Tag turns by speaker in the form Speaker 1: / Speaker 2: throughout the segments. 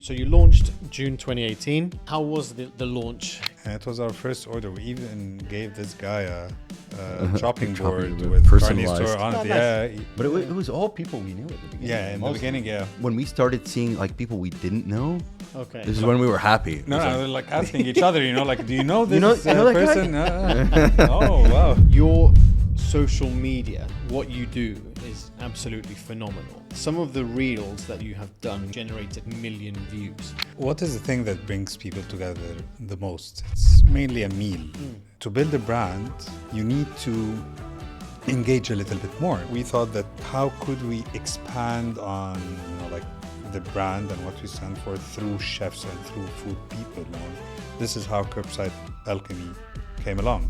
Speaker 1: So you launched June 2018. How was the launch?
Speaker 2: It was our first order. We even gave this guy a chopping board with
Speaker 3: personalized.
Speaker 2: Carnistore on it.
Speaker 1: Oh,
Speaker 2: Yeah,
Speaker 1: nice.
Speaker 3: But it was all people we knew at the beginning.
Speaker 2: yeah. In the beginning, yeah.
Speaker 3: When we started seeing like people we didn't know,
Speaker 1: Okay.
Speaker 3: this is when we were happy.
Speaker 2: No,
Speaker 3: It was
Speaker 2: no, like asking each other, like, do you know this
Speaker 3: You know that guy?
Speaker 2: person? Oh, wow.
Speaker 1: Your social media, what you do is absolutely phenomenal. Some of the reels that you have done generated million views.
Speaker 2: What is the thing that brings people together the most? It's mainly a meal. To build a brand, you need to engage a little bit more. We thought that how could we expand on, like the brand and what we stand for through chefs and through food people. This is how Curbside Alchemy came along.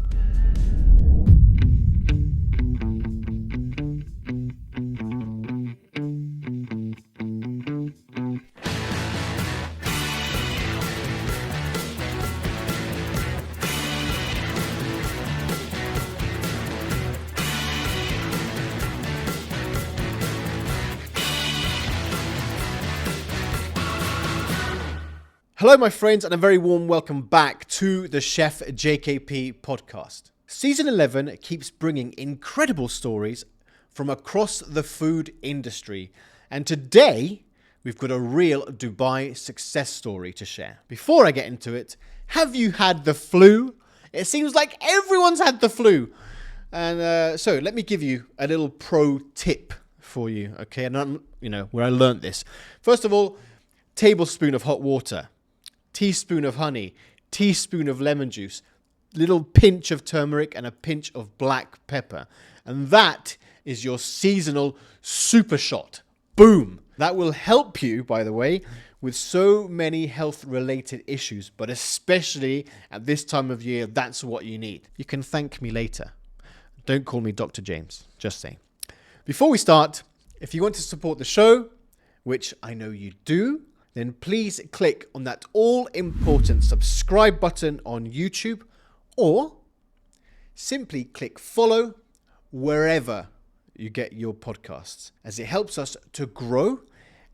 Speaker 1: Hello, my friends, and a very warm welcome back to the Chef JKP podcast. Season 11 keeps bringing incredible stories from across the food industry. And today, we've got a real Dubai success story to share. Before I get into it, have you had the flu? It seems like everyone's had the flu. And so let me give you a little pro tip for you, okay? And where I learned this. First of all, tablespoon of hot water. Teaspoon of honey, teaspoon of lemon juice, little pinch of turmeric and a pinch of black pepper. And that is your seasonal super shot. Boom! That will help you, by the way, with so many health-related issues, but especially at this time of year, that's what you need. You can thank me later. Don't call me Dr. James, just saying. Before we start, if you want to support the show, which I know you do, then please click on that all-important subscribe button on YouTube or simply click follow wherever you get your podcasts, as it helps us to grow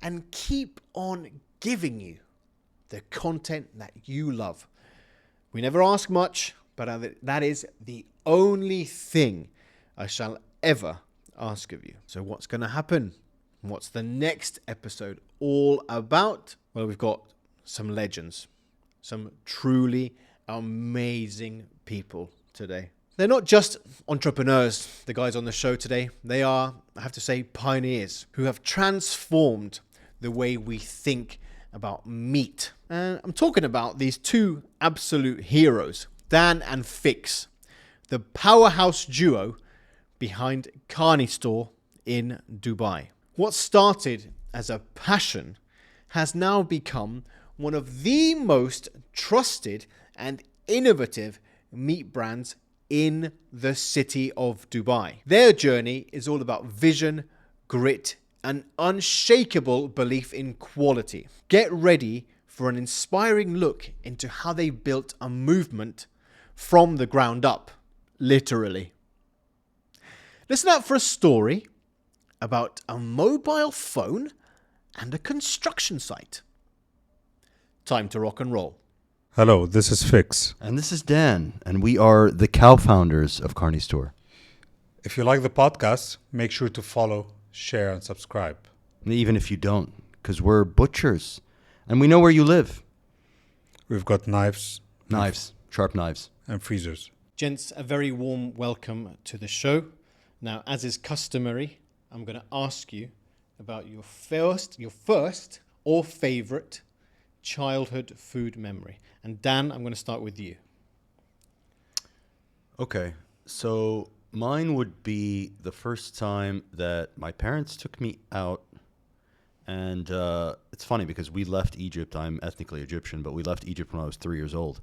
Speaker 1: and keep on giving you the content that you love. We never ask much, but that is the only thing I shall ever ask of you. So what's going to happen? What's the next episode all about? Well, we've got some legends, some truly amazing people today. They're not just entrepreneurs, the guys on the show today. They are, I have to say, pioneers who have transformed the way we think about meat. And I'm talking about these two absolute heroes, Dan and Fix, the powerhouse duo behind Carnistore in Dubai. What started as a passion has now become one of the most trusted and innovative meat brands in the city of Dubai. Their journey is all about vision, grit, and unshakable belief in quality. Get ready for an inspiring look into how they built a movement from the ground up, literally. Listen out for a story about a mobile phone and a construction site. Time to rock and roll.
Speaker 2: Hello, this is Fix.
Speaker 3: And this is Dan, and we are the co-founders of Carnistore.
Speaker 2: If you like the podcast, make sure to follow, share, and subscribe.
Speaker 3: Even if you don't, because we're butchers, and we know where you live.
Speaker 2: We've got knives,
Speaker 3: Sharp knives.
Speaker 2: and freezers.
Speaker 1: Gents, a very warm welcome to the show. Now, as is customary, I'm going to ask you about your first or favorite childhood food memory. And Dan, I'm going to start with you.
Speaker 3: Okay, so mine would be the first time that my parents took me out. And it's funny because we left Egypt. I'm ethnically Egyptian, but we left Egypt when I was 3 years old.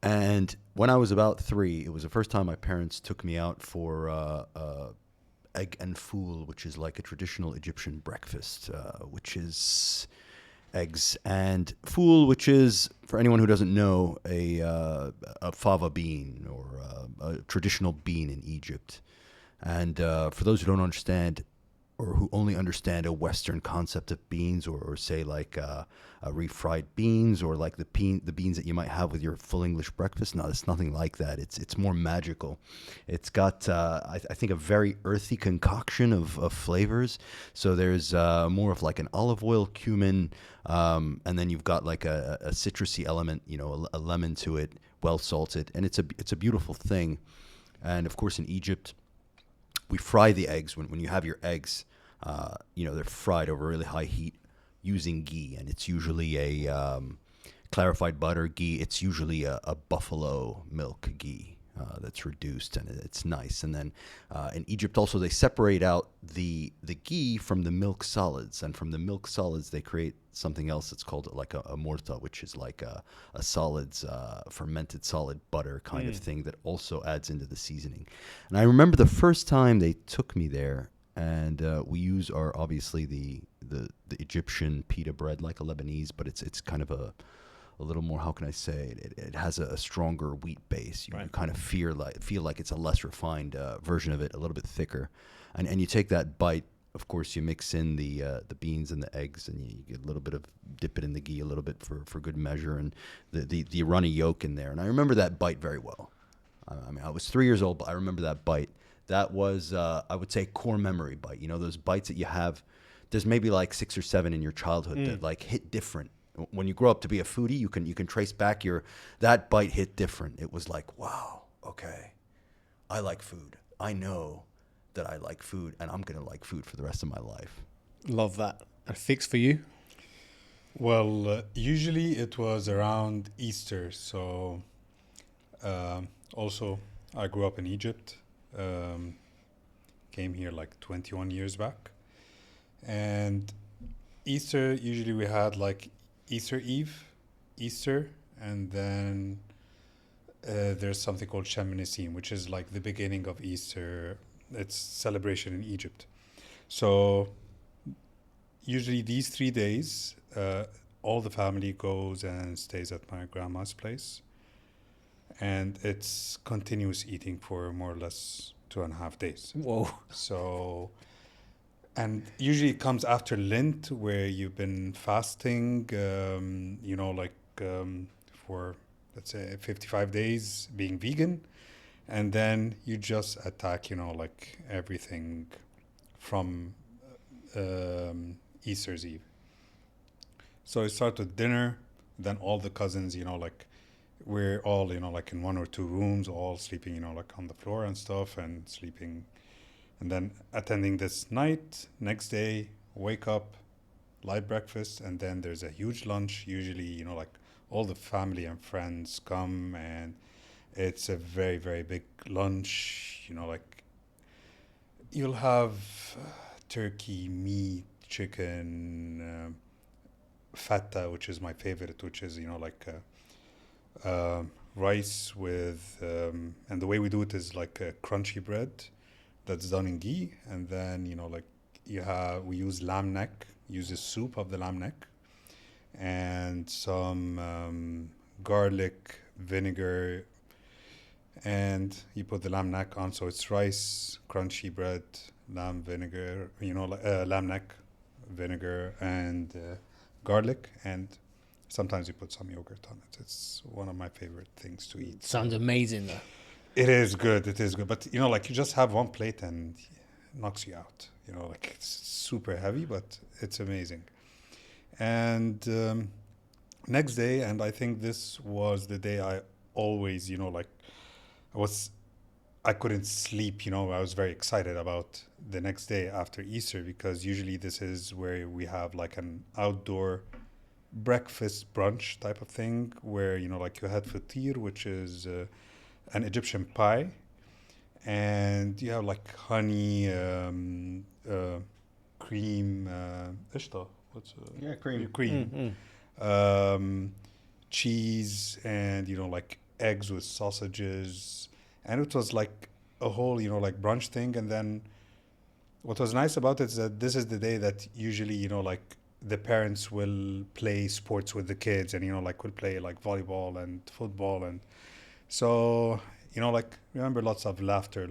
Speaker 3: And when I was about 3, it was the first time my parents took me out for egg and fool, which is like a traditional Egyptian breakfast, which is eggs and fool, which is, for anyone who doesn't know, a fava bean or a traditional bean in Egypt. And for those who don't understand, or who only understand a Western concept of beans, or say like refried beans, or like the beans that you might have with your full English breakfast. No, it's nothing like that. It's more magical. It's got I think a very earthy concoction of flavors. So there's more of like an olive oil, cumin, and then you've got like a citrusy element, a lemon to it, well salted, and it's a beautiful thing. And of course, in Egypt, we fry the eggs. When you have your eggs, they're fried over really high heat using ghee, and it's usually a clarified butter ghee. It's usually a buffalo milk ghee that's reduced, and it's nice. And then in Egypt also, they separate out the ghee from the milk solids, and from the milk solids they create something else that's called like a morta, which is like a solids, fermented solid butter kind of thing that also adds into the seasoning. And I remember the first time they took me there, and we use obviously the Egyptian pita bread like a Lebanese, but it's kind of a little more, how can I say it? It has a stronger wheat base. You kind of feel like it's a less refined version of it, a little bit thicker, and you take that bite. Of course, you mix in the beans and the eggs, and you get a little bit of dip it in the ghee a little bit for good measure, and the runny yolk in there. And I remember that bite very well. I mean, I was 3 years old, but I remember that bite. That was, I would say, core memory bite. Those bites that you have. There's maybe like 6 or 7 in your childhood that like hit different. When you grow up to be a foodie, you can trace back that bite hit different. It was like, wow, okay, I like food. I know that I like food, and I'm gonna like food for the rest of my life.
Speaker 1: Love that. And Fix, for you?
Speaker 2: Well, usually it was around Easter. So also, I grew up in Egypt. Came here like 21 years back. And Easter, usually we had like Easter Eve, Easter, and then there's something called Shem Nessim, which is like the beginning of Easter. It's celebration in Egypt. So usually these 3 days, all the family goes and stays at my grandma's place. And it's continuous eating for more or less 2.5 days.
Speaker 1: Whoa.
Speaker 2: So, and usually it comes after Lent, where you've been fasting, for, let's say, 55 days being vegan. And then you just attack, like everything from Easter's Eve. So it starts with dinner, then all the cousins, we're all, like in 1 or 2 rooms, all sleeping, like on the floor and stuff, and sleeping. And then attending this night, next day, wake up, light breakfast, and then there's a huge lunch. Usually, like all the family and friends come, and it's a very, very big lunch. Like you'll have turkey, meat, chicken, feta, which is my favorite, which is, rice with, and the way we do it is like a crunchy bread that's done in ghee. And then, we use lamb neck, use the soup of the lamb neck, and some garlic, vinegar, and you put the lamb neck on. So it's rice, crunchy bread, lamb vinegar, lamb neck, vinegar, and garlic, and sometimes you put some yogurt on it. It's one of my favorite things to eat.
Speaker 1: Sounds amazing, though.
Speaker 2: It is good. But, you just have one plate and it knocks you out. It's super heavy, but it's amazing. And next day, and I think this was the day I always, I couldn't sleep, I was very excited about the next day after Easter, because usually this is where we have like an outdoor breakfast brunch type of thing, where, you had fatir, which is an Egyptian pie, and you have like honey, cream, ishta, cream, cheese, and like eggs with sausages, and it was like a whole like brunch thing. And then what was nice about it is that this is the day that usually like the parents will play sports with the kids, and will play like volleyball and football, and so remember lots of laughter, it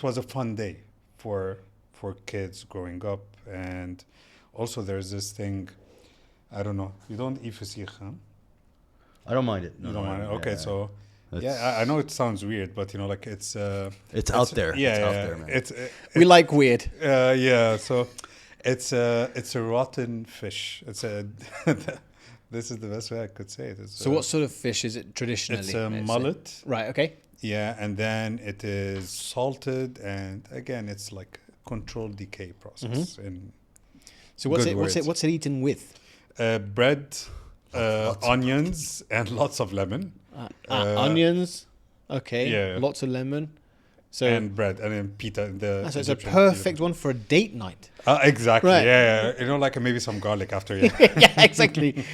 Speaker 2: was a fun day for kids growing up. And also there's this thing, I don't know, you don't eat fasiq, huh?
Speaker 3: I don't mind it. No,
Speaker 2: You don't
Speaker 3: no,
Speaker 2: mind it?
Speaker 3: yeah,
Speaker 2: Okay,
Speaker 3: yeah.
Speaker 2: so
Speaker 3: That's-
Speaker 2: yeah, I know it sounds weird, but you know, like it's
Speaker 3: It's out there.
Speaker 2: Yeah,
Speaker 3: It's out
Speaker 2: yeah,
Speaker 3: there, man.
Speaker 1: We like weird.
Speaker 2: yeah. So it's a rotten fish. It's a this is the best way I could say it. It's
Speaker 1: So what sort of fish is it traditionally?
Speaker 2: It's a
Speaker 1: let's say?
Speaker 2: mullet.
Speaker 1: Right, okay.
Speaker 2: Yeah, and then it is salted, and again, it's like a controlled decay process. In
Speaker 1: So what's
Speaker 2: Good words.
Speaker 1: it eaten with?
Speaker 2: bread,
Speaker 3: Lots of
Speaker 2: onions, and lots of lemon.
Speaker 1: Onions. Okay.
Speaker 2: yeah.
Speaker 1: Lots of lemon. So
Speaker 2: And bread, and then pita.
Speaker 1: so it's a
Speaker 2: Egyptian
Speaker 1: perfect
Speaker 2: pita.
Speaker 1: one for a date night.
Speaker 2: Exactly.
Speaker 1: Right.
Speaker 2: Yeah. You know, like maybe some garlic after. Yeah.
Speaker 1: Yeah, exactly.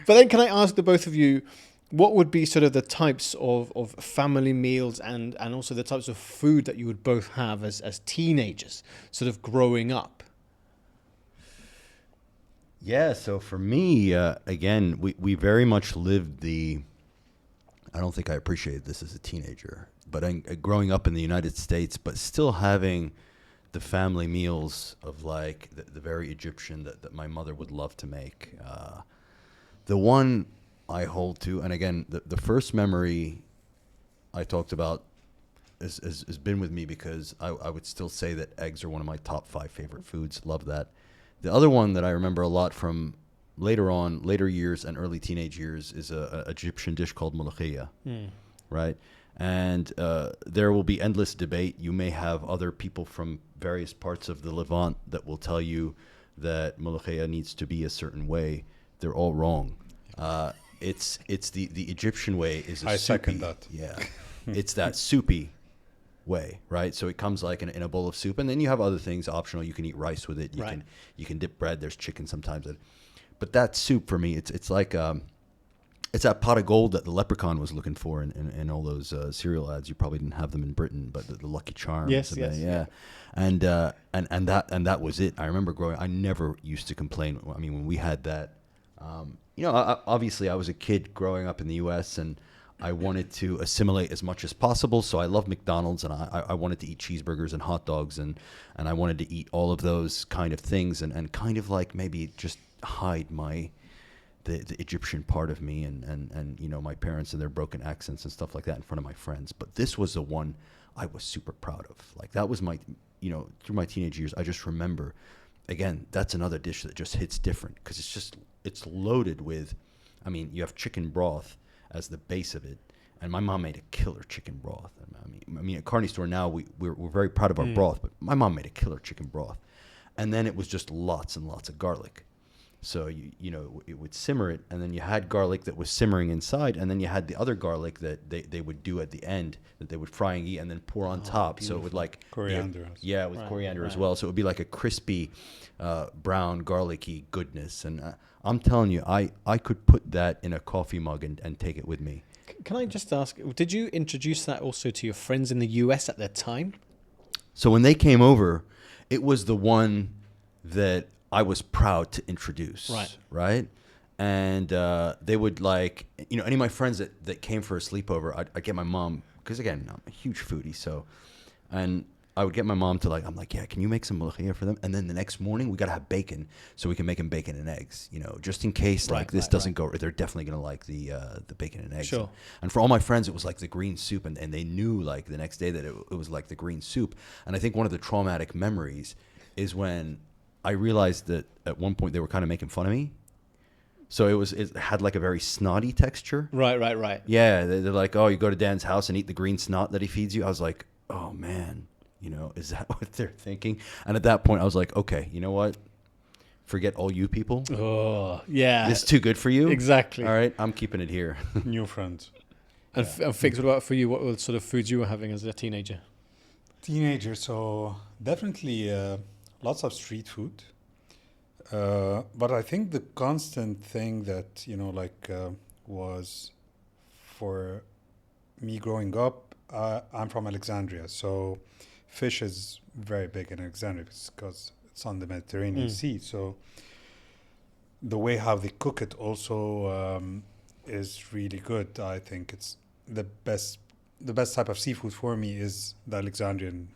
Speaker 1: But then can I ask the both of you, what would be sort of the types of family meals and also the types of food that you would both have as teenagers, sort of growing up?
Speaker 3: Yeah, so for me, again, we very much lived the. I don't think I appreciated this as a teenager, but growing up in the United States, but still having the family meals of like the very Egyptian that my mother would love to make. The one I hold to, and again, the first memory I talked about has been with me because I would still say that eggs are one of my top 5 favorite foods. Love that. The other one that I remember a lot from later years and early teenage years is a Egyptian dish called molokhia, right? And there will be endless debate. You may have other people from various parts of the Levant that will tell you that molokhia needs to be a certain way. They're all wrong. It's the Egyptian way is a
Speaker 2: I
Speaker 3: soupy,
Speaker 2: second that.
Speaker 3: yeah, it's that soupy way, right? So it comes like in a bowl of soup, and then you have other things optional. You can eat rice with it. You can dip bread. There's chicken sometimes. But that soup for me, it's like it's that pot of gold that the leprechaun was looking for in all those cereal ads. You probably didn't have them in Britain, but the Lucky Charms.
Speaker 1: Yes,
Speaker 3: and
Speaker 1: yes.
Speaker 3: yeah. And that was it. I remember growing. I never used to complain. I mean, when we had that, obviously I was a kid growing up in the U.S. and I wanted to assimilate as much as possible. So I love McDonald's, and I wanted to eat cheeseburgers and hot dogs, and I wanted to eat all of those kind of things, and kind of like maybe just hide the Egyptian part of me, and you know, my parents and their broken accents and stuff like that in front of my friends. But this was the one I was super proud of. Like that was my, you know, through my teenage years, I just remember, again, that's another dish that just hits different because it's loaded with, I mean, you have chicken broth as the base of it, and my mom made a killer chicken broth. I mean, at Carnistore now we're very proud of our broth, but my mom made a killer chicken broth, and then it was just lots and lots of garlic. So you know, it would simmer it, and then you had garlic that was simmering inside, and then you had the other garlic that they would do at the end that they would fry and eat, and then pour on top.
Speaker 1: Beautiful.
Speaker 3: So it would like
Speaker 2: Coriander.
Speaker 3: yeah, with
Speaker 1: Right,
Speaker 3: coriander as
Speaker 1: right.
Speaker 3: well. So it would be like a crispy, brown garlicky goodness. And I'm telling you, I could put that in a coffee mug and take it with me.
Speaker 1: Can I just ask, did you introduce that also to your friends in the US at that time?
Speaker 3: So when they came over, it was the one that I was proud to introduce. Right. And they would like, you know, any of my friends that came for a sleepover, I'd get my mom, because again, I'm a huge foodie. So, and I would get my mom to like, I'm like, yeah, can you make some molokhia for them? And then the next morning we got to have bacon, so we can make them bacon and eggs, you know, just in case like this doesn't go, they're definitely going to like the bacon and eggs.
Speaker 1: Sure.
Speaker 3: And for all my friends, it was like the green soup, and they knew like the next day that it was like the green soup. And I think one of the traumatic memories is when I realized that at one point they were kind of making fun of me. So it had like a very snotty texture.
Speaker 1: Right.
Speaker 3: Yeah, they're like, oh, you go to Dan's house and eat the green snot that he feeds you. I was like, oh man, you know, is that what they're thinking? And at that point I was like, okay, you know what? Forget all you people.
Speaker 1: Oh, yeah.
Speaker 3: This is too good for you.
Speaker 1: Exactly.
Speaker 3: All right, I'm keeping it here.
Speaker 2: New friends.
Speaker 1: And Fix, what about for you? What were the sort of foods you were having as a teenager?
Speaker 2: Teenager, so definitely lots of street food. But I think the constant thing that, you know, like was for me growing up, I'm from Alexandria, so fish is very big in Alexandria because it's on the Mediterranean Sea. So the way how they cook it also is really good. I think it's the best type of seafood for me is the Alexandrian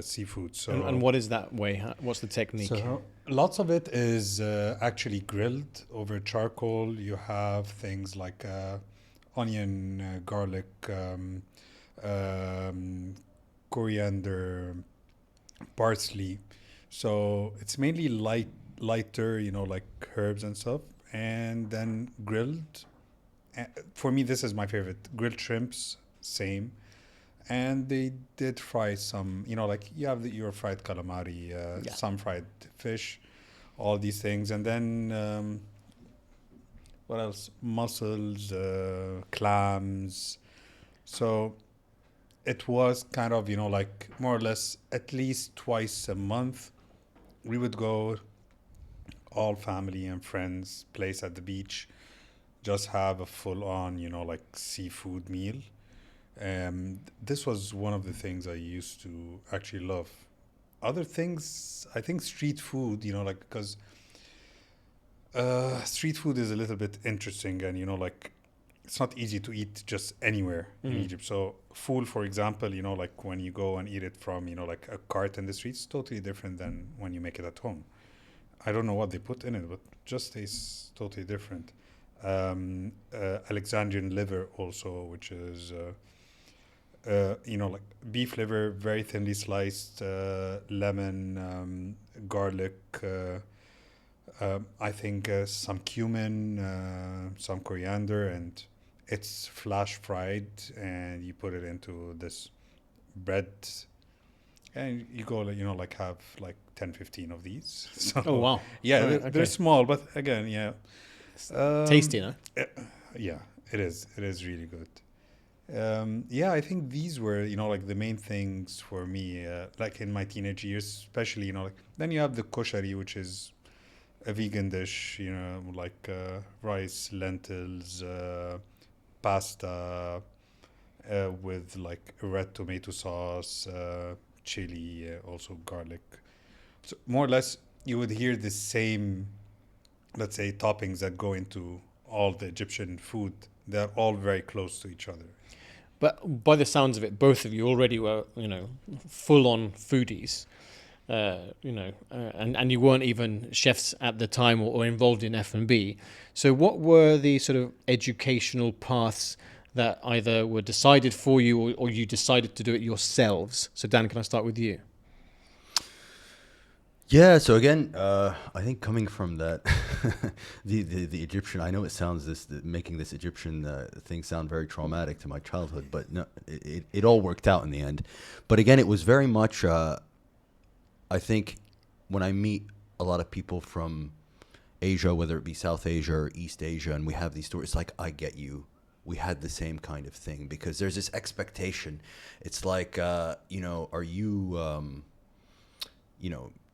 Speaker 2: seafood. So
Speaker 1: And what is that way? What's the technique?
Speaker 2: so lots of it is actually grilled over charcoal. You have things like onion, garlic, um, coriander, parsley. So it's mainly lighter, like herbs and stuff, and then grilled. For me, this is my favorite. Grilled shrimps, same. And they did fry some, like you have your fried calamari,
Speaker 1: Yeah.
Speaker 2: some fried fish, all these things. And then what else? Mussels, clams. So it was kind of, like more or less at least twice a month. We would go, all family and friends, place at the beach, just have a full on, like seafood meal. This was one of the things I used to actually love. Other things, I think street food, like because street food is a little bit interesting, and like it's not easy to eat just anywhere in Egypt. So food, for example, like when you go and eat it from, like a cart in the streets, totally different than when you make it at home. I don't know what they put in it, but just tastes totally different. Alexandrian liver also, which is like beef liver, very thinly sliced, lemon, garlic, I think some cumin, some coriander, and it's flash fried, and you put it into this bread, and you go, like have like 10, 15 of these. So
Speaker 1: Oh wow!
Speaker 2: yeah,
Speaker 1: Right,
Speaker 2: they're small, but again, yeah.
Speaker 1: Tasty, no?
Speaker 2: Yeah, it is. It is really good. Yeah, I think these were, like the main things for me, like in my teenage years, especially, like then you have the koshari, which is a vegan dish, like rice, lentils, pasta, with like red tomato sauce, chili, also garlic. So more or less, you would hear the same, let's say, toppings that go into all the Egyptian food. They're all very close to each other.
Speaker 1: But by the sounds of it, both of you already were, full-on foodies. And you weren't even chefs at the time or involved in F&B. So what were the sort of educational paths that either were decided for you or you decided to do it yourselves? So Dan, can I start with you?
Speaker 3: Yeah, so again, I think coming from that, the Egyptian, I know it sounds making this Egyptian thing sound very traumatic to my childhood, but no, it all worked out in the end. But again, it was very much, I think when I meet a lot of people from Asia, whether it be South Asia or East Asia, and we have these stories, it's like, I get you. We had the same kind of thing because there's this expectation. It's like, are you,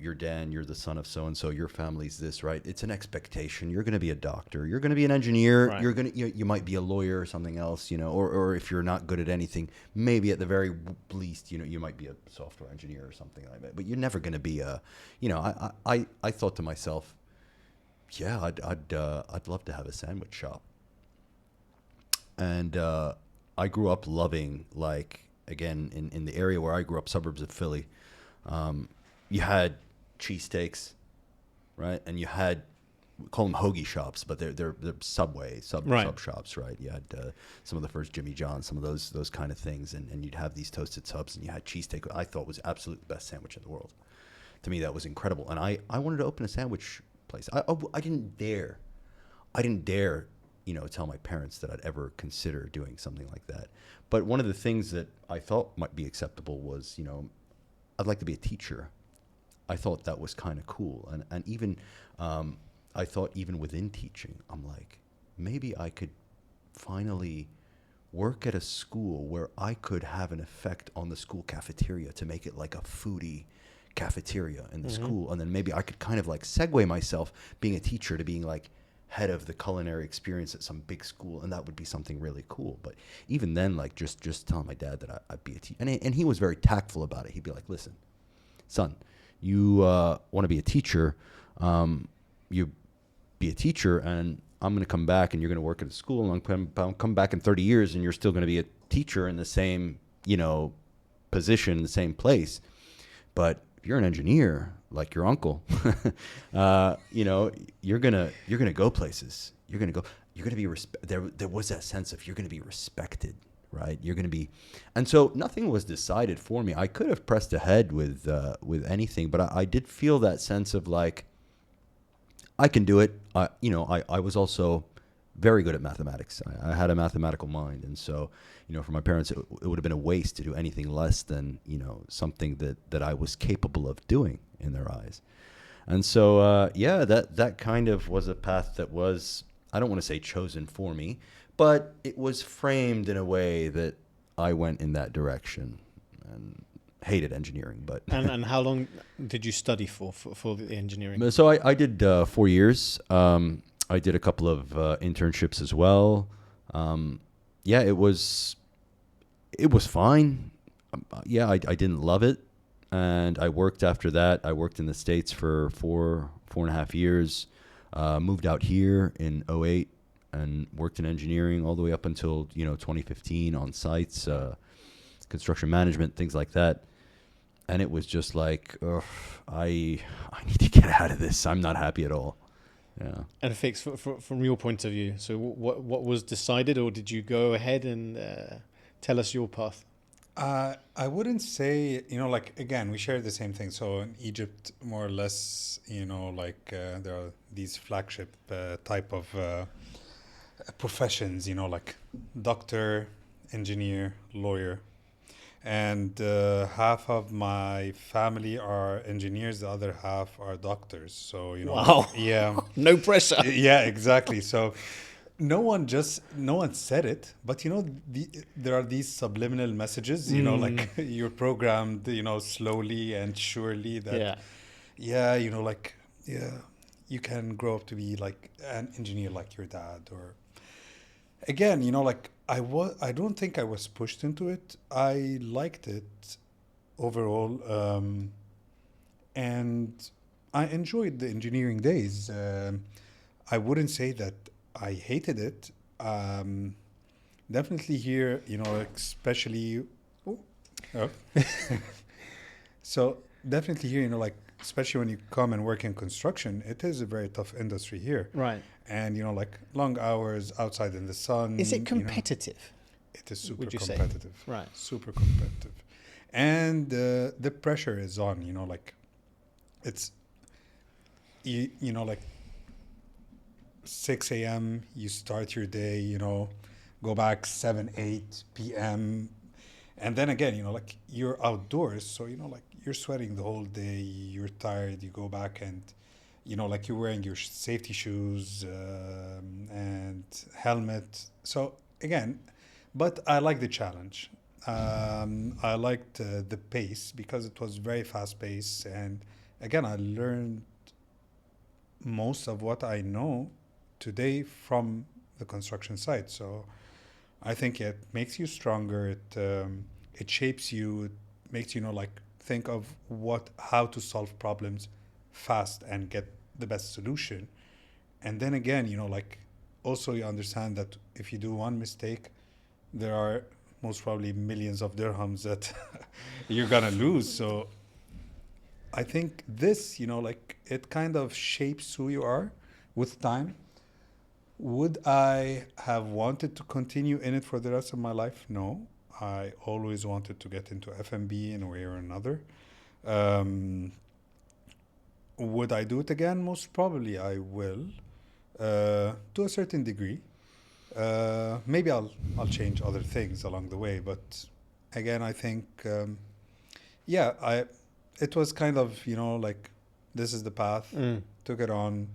Speaker 3: you're Dan, you're the son of so-and-so, your family's this, right? It's an expectation. You're going to be a doctor. You're going to be an engineer.
Speaker 1: Right.
Speaker 3: You're going to, you might be a lawyer or something else, or if you're not good at anything, maybe at the very least, you might be a software engineer or something like that. But you're never going to be a, I thought to myself, yeah, I'd love to have a sandwich shop. And I grew up loving, like, again, in the area where I grew up, suburbs of Philly, you had cheesesteaks, right? And you had, we call them hoagie shops, but they're Subway, sub shops, right? You had some of the first Jimmy John's, some of those kind of things, and you'd have these toasted subs, and you had cheesesteak. I thought was absolutely the best sandwich in the world. To me, that was incredible, and I wanted to open a sandwich place. I didn't dare, tell my parents that I'd ever consider doing something like that. But one of the things that I thought might be acceptable was, I'd like to be a teacher. I thought that was kind of cool. And even, I thought even within teaching, I'm like, maybe I could finally work at a school where I could have an effect on the school cafeteria to make it like a foodie cafeteria in the school. And then maybe I could kind of like segue myself being a teacher to being like head of the culinary experience at some big school. And that would be something really cool. But even then, like just telling my dad that I'd be a teacher. And he was very tactful about it. He'd be like, listen, son, you want to be a teacher, you be a teacher, and I'm going to come back and you're going to work at a school, and I'll come back in 30 years and you're still going to be a teacher in the same, position, in the same place. But if you're an engineer, like your uncle, you know, you're gonna go places. You're gonna be there was that sense of you're gonna be respected, right? You're gonna be, and so nothing was decided for me. I could have pressed ahead with anything, but I did feel that sense of like, I can do it. I was also very good at mathematics. I had a mathematical mind, and so, you know, for my parents, it would have been a waste to do anything less than, you know, something that I was capable of doing in their eyes. And so, that kind of was a path that was, I don't want to say chosen for me, but it was framed in a way that I went in that direction, and hated engineering. But
Speaker 1: And how long did you study for the engineering?
Speaker 3: so I did 4 years. I did a couple of internships as well. It was fine. I didn't love it, and I worked after that. I worked in the States for four and a half years. Moved out here in '08 and worked in engineering all the way up until 2015 on sites, construction management, things like that. And it was just like, I need to get out of this. I'm not happy at all. Yeah.
Speaker 1: And Fix, from your point of view, so what was decided, or did you go ahead and tell us your path?
Speaker 2: I wouldn't say, like, again, we share the same thing. So in Egypt, more or less, there are these flagship type of professions, like doctor, engineer, lawyer. And half of my family are engineers, the other half are doctors. So,
Speaker 1: Wow.
Speaker 2: Yeah.
Speaker 1: No pressure.
Speaker 2: Yeah, exactly. So no one said it, but there are these subliminal messages, like you're programmed, slowly and surely that, you can grow up to be like an engineer like your dad. Or again, like I don't think I was pushed into it. I liked it overall, and I enjoyed the engineering days. I wouldn't say that I hated it. Definitely here, especially. Oh. So definitely here, like, especially when you come and work in construction, it is a very tough industry here.
Speaker 1: Right.
Speaker 2: And, like long hours outside in the sun.
Speaker 1: Is it competitive?
Speaker 2: It is super
Speaker 1: would you say?
Speaker 2: competitive.
Speaker 1: Right.
Speaker 2: Super competitive. And the pressure is on, like it's, like 6 a.m., you start your day, go back 7, 8 p.m. And then again, like you're outdoors. So, like you're sweating the whole day, you're tired, you go back and, like you're wearing your safety shoes and helmet. So again, but I like the challenge. I liked the pace because it was very fast paced. And again, I learned most of what I know today from the construction site. So I think it makes you stronger. It shapes you. It makes you like think of how to solve problems fast and get the best solution. And then again, like also you understand that if you do one mistake, there are most probably millions of dirhams that you're gonna lose. So I think this, like it kind of shapes who you are with time. Would I have wanted to continue in it for the rest of my life? No. I always wanted to get into F&B in a way or another. Would I do it again? Most probably I will, to a certain degree. Maybe I'll change other things along the way, but again, I think, it was kind of, like this is the path. Took it on.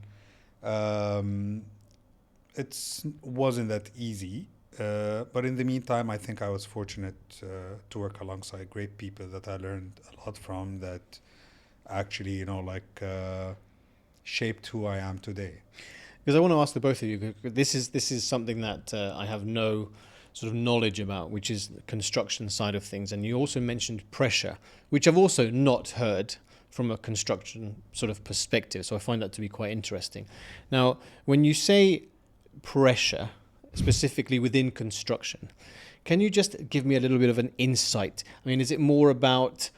Speaker 2: It wasn't that easy, but in the meantime, I think I was fortunate to work alongside great people that I learned a lot from, that actually, shaped who I am today.
Speaker 1: Because I want to ask the both of you, this is something that I have no sort of knowledge about, which is the construction side of things. And you also mentioned pressure, which I've also not heard from a construction sort of perspective. So I find that to be quite interesting. Now, when you say pressure, specifically within construction, can you just give me a little bit of an insight? I mean, is it more about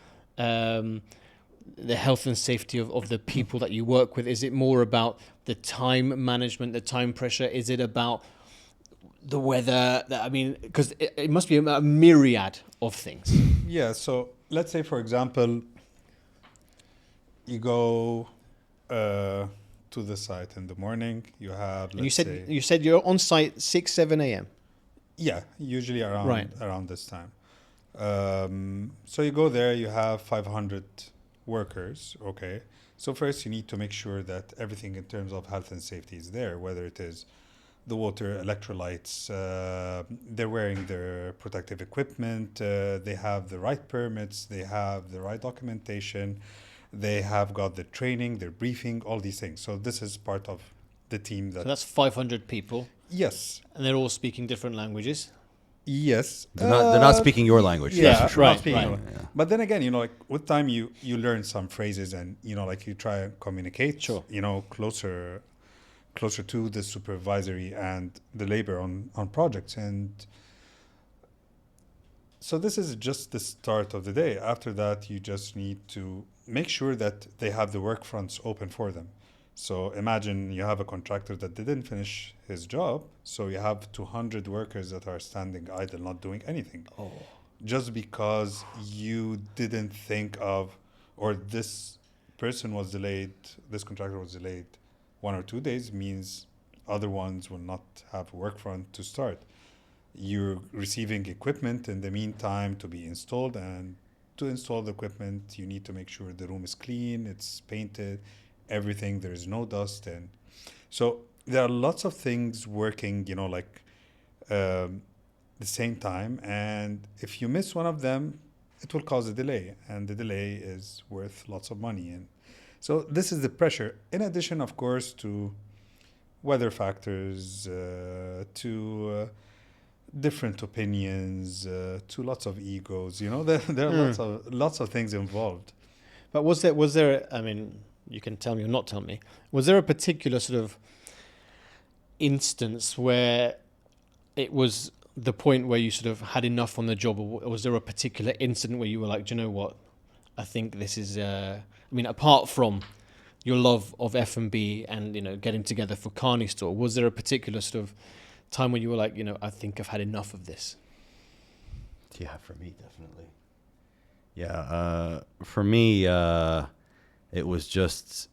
Speaker 1: the health and safety of the people that you work with? Is it more about the time management, the time pressure? Is it about the weather? I mean, because it must be a myriad of things.
Speaker 2: Yeah, so let's say, for example, you go to the site in the morning. You have,
Speaker 1: And
Speaker 2: let's say,
Speaker 1: you said you're on site 6, 7 a.m.
Speaker 2: yeah, usually around
Speaker 1: Right.
Speaker 2: around this time. So you go there. You have 500 workers. Okay. So first, you need to make sure that everything in terms of health and safety is there. Whether it is the water, electrolytes, they're wearing their protective equipment. They have the right permits. They have the right documentation. They have got the training, their briefing, all these things. So this is part of the team
Speaker 1: So
Speaker 2: that.
Speaker 1: that's 500 people,
Speaker 2: Yes.
Speaker 1: and they're all speaking different languages.
Speaker 2: Yes.
Speaker 3: They're not speaking your language.
Speaker 2: Yeah,
Speaker 3: that's for sure.
Speaker 2: not
Speaker 1: Right,
Speaker 2: speaking.
Speaker 1: right.
Speaker 3: Yeah.
Speaker 2: But then again, like with time, you learn some phrases, and like you try and communicate.
Speaker 1: Sure.
Speaker 2: Closer to the supervisory and the labor on projects. And so this is just the start of the day. After that, you just need to make sure that they have the work fronts open for them. So imagine you have a contractor that didn't finish his job, so you have 200 workers that are standing idle, not doing anything.
Speaker 1: Oh.
Speaker 2: Just because you didn't think of, or this person was delayed, this contractor was delayed 1 or 2 days, means other ones will not have a work front to start. You're receiving equipment in the meantime to be installed, and to install the equipment, you need to make sure the room is clean, it's painted, everything, there is no dust. And so there are lots of things working, the same time. And if you miss one of them, it will cause a delay, and the delay is worth lots of money. And so this is the pressure, in addition, of course, to weather factors, to different opinions, to lots of egos. There are lots of things involved.
Speaker 1: But was there? I mean, you can tell me or not tell me. Was there a particular sort of instance where it was the point where you sort of had enough on the job, or was there a particular incident where you were like, do you know what? I think this is. I mean, apart from your love of F&B and getting together for Carnistore, was there a particular sort of time when you were like, I think I've had enough of this?
Speaker 3: Yeah, for me, definitely. Yeah, for me, it was just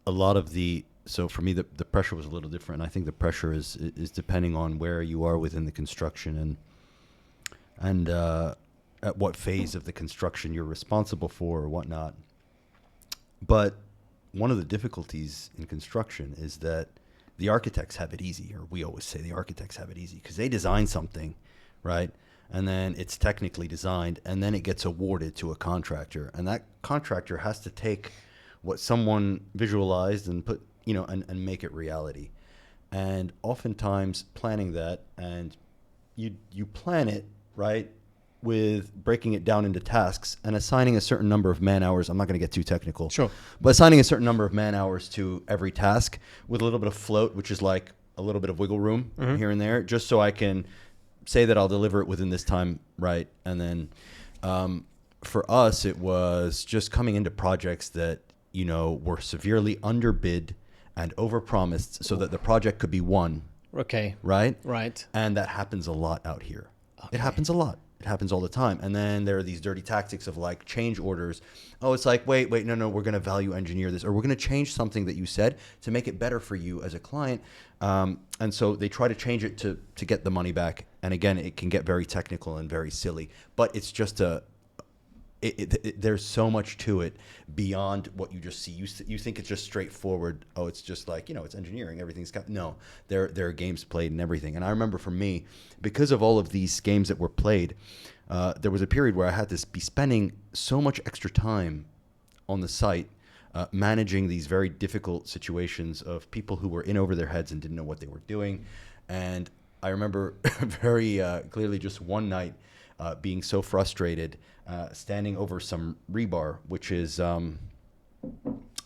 Speaker 3: a lot of so for me, the pressure was a little different. I think the pressure is depending on where you are within the construction and at what phase of the construction you're responsible for or whatnot. But one of the difficulties in construction is that the architects have it easy, or we always say the architects have it easy, because they design something, right? And then it's technically designed, and then it gets awarded to a contractor. And that contractor has to take what someone visualized and put, and make it reality. And oftentimes planning that, and you plan it, right, with breaking it down into tasks and assigning a certain number of man hours. I'm not going to get too technical.
Speaker 1: Sure.
Speaker 3: But assigning a certain number of man hours to every task with a little bit of float, which is like a little bit of wiggle room here and there, just so I can say that I'll deliver it within this time, right? And then for us, it was just coming into projects that, were severely underbid and overpromised so that the project could be won.
Speaker 1: Okay.
Speaker 3: Right?
Speaker 1: Right.
Speaker 3: And that happens a lot out here.
Speaker 1: Okay.
Speaker 3: It happens a lot. It happens all the time. And then there are these dirty tactics of like change orders. Oh, it's like, wait, no, we're going to value engineer this, or we're going to change something that you said to make it better for you as a client. And so they try to change it to get the money back. And again, it can get very technical and very silly, but it's just there's so much to it beyond what you just see. You think it's just straightforward. Oh, it's just like, it's engineering. Everything's got, no, there are games played and everything. And I remember for me, because of all of these games that were played, there was a period where I had to be spending so much extra time on the site, managing these very difficult situations of people who were in over their heads and didn't know what they were doing. And I remember very clearly just one night being so frustrated, standing over some rebar, which is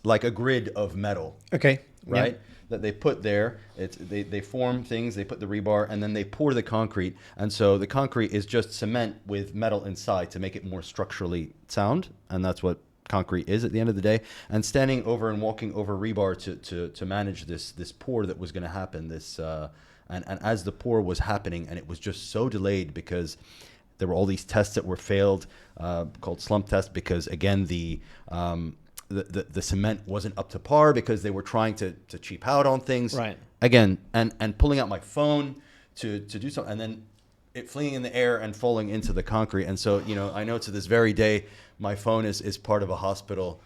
Speaker 3: like a grid of metal.
Speaker 1: Okay.
Speaker 3: Right?
Speaker 1: Yeah.
Speaker 3: That they put there. They form things, they put the rebar, and then they pour the concrete. And so the concrete is just cement with metal inside to make it more structurally sound. And that's what concrete is at the end of the day, and standing over and walking over rebar to manage this pour that was going to happen. And as the pour was happening, and it was just so delayed because there were all these tests that were failed, called slump tests, because again the cement wasn't up to par because they were trying to cheap out on things.
Speaker 1: Right.
Speaker 3: Again, and pulling out my phone to do something, and then it flinging in the air and falling into the concrete. And so, I know to this very day, my phone is part of a hospital,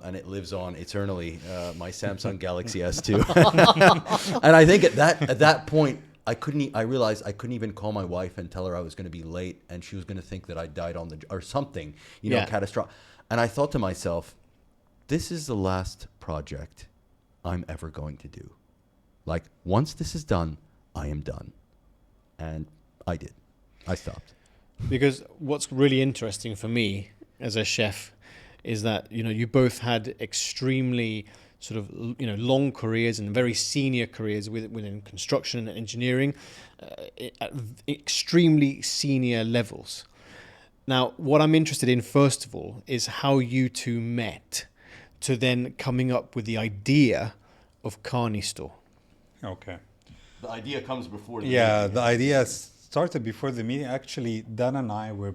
Speaker 3: and it lives on eternally, my Samsung Galaxy S2. And I think at that point, I realized I couldn't even call my wife and tell her I was going to be late, and she was going to think that I died or something, catastrophic. And I thought to myself, this is the last project I'm ever going to do. Like, once this is done, I am done. And I did. I stopped.
Speaker 1: Because what's really interesting for me as a chef is that, you both had extremely sort of, long careers and very senior careers within construction and engineering at extremely senior levels. Now, what I'm interested in, first of all, is how you two met to then coming up with the idea of Carnistore.
Speaker 2: Okay.
Speaker 3: The idea comes before the
Speaker 2: Yeah,
Speaker 3: meeting.
Speaker 2: the idea started before the meeting. Actually, Dan and I were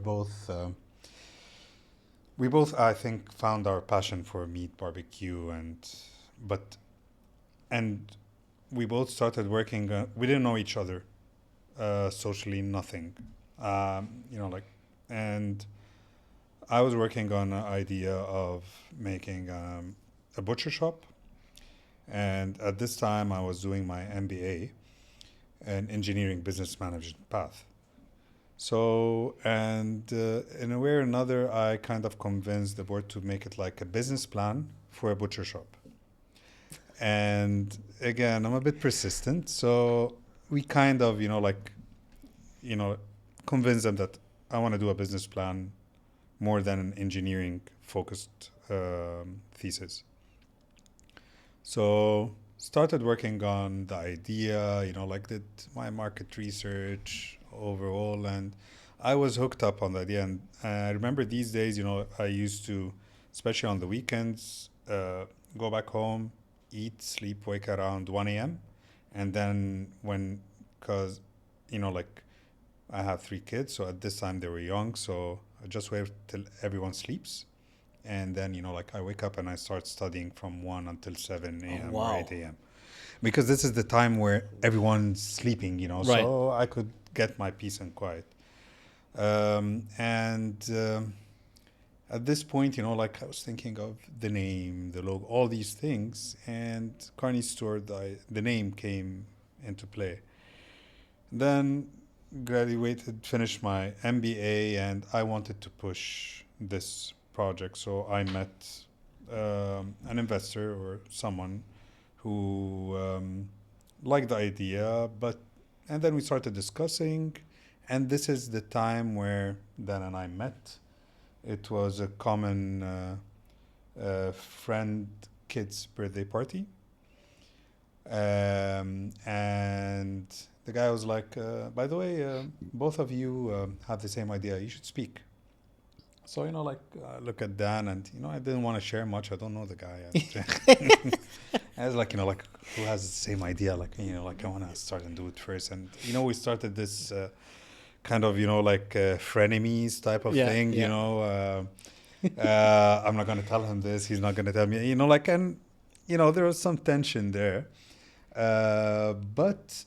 Speaker 2: we both, I think, found our passion for meat barbecue, and we both started working. We didn't know each other, socially, nothing, and I was working on an idea of making a butcher shop, and at this time I was doing my MBA, an engineering business management path. So, and in a way or another, I kind of convinced the board to make it like a business plan for a butcher shop. And again, I'm a bit persistent. So we kind of, convinced them that I want to do a business plan more than an engineering focused thesis. So started working on the idea, did my market research overall, and I was hooked up on the idea. And I remember these days, I used to, especially on the weekends, go back home, eat, sleep, wake around 1 a.m. And then because, I have 3 kids, so at this time they were young, so I just wait till everyone sleeps. And then, I wake up and I start studying from 1 until 7 a.m. or 8 a.m. Because this is the time where everyone's sleeping,
Speaker 1: Right.
Speaker 2: So I could get my peace and quiet. At this point, I was thinking of the name, the logo, all these things. And Carnistore, the name came into play. Then graduated, finished my MBA, and I wanted to push this project. So I met an investor or someone who liked the idea, and then we started discussing, and this is the time where Dan and I met. It was a common friend kid's birthday party, and the guy was like, by the way, both of you have the same idea, you should speak. So, look at Dan, and, I didn't want to share much. I don't know the guy. I was like, who has the same idea? I want to start and do it first. And, we started this kind of, frenemies type of thing, I'm not going to tell him this. He's not going to tell me, and, there was some tension there. But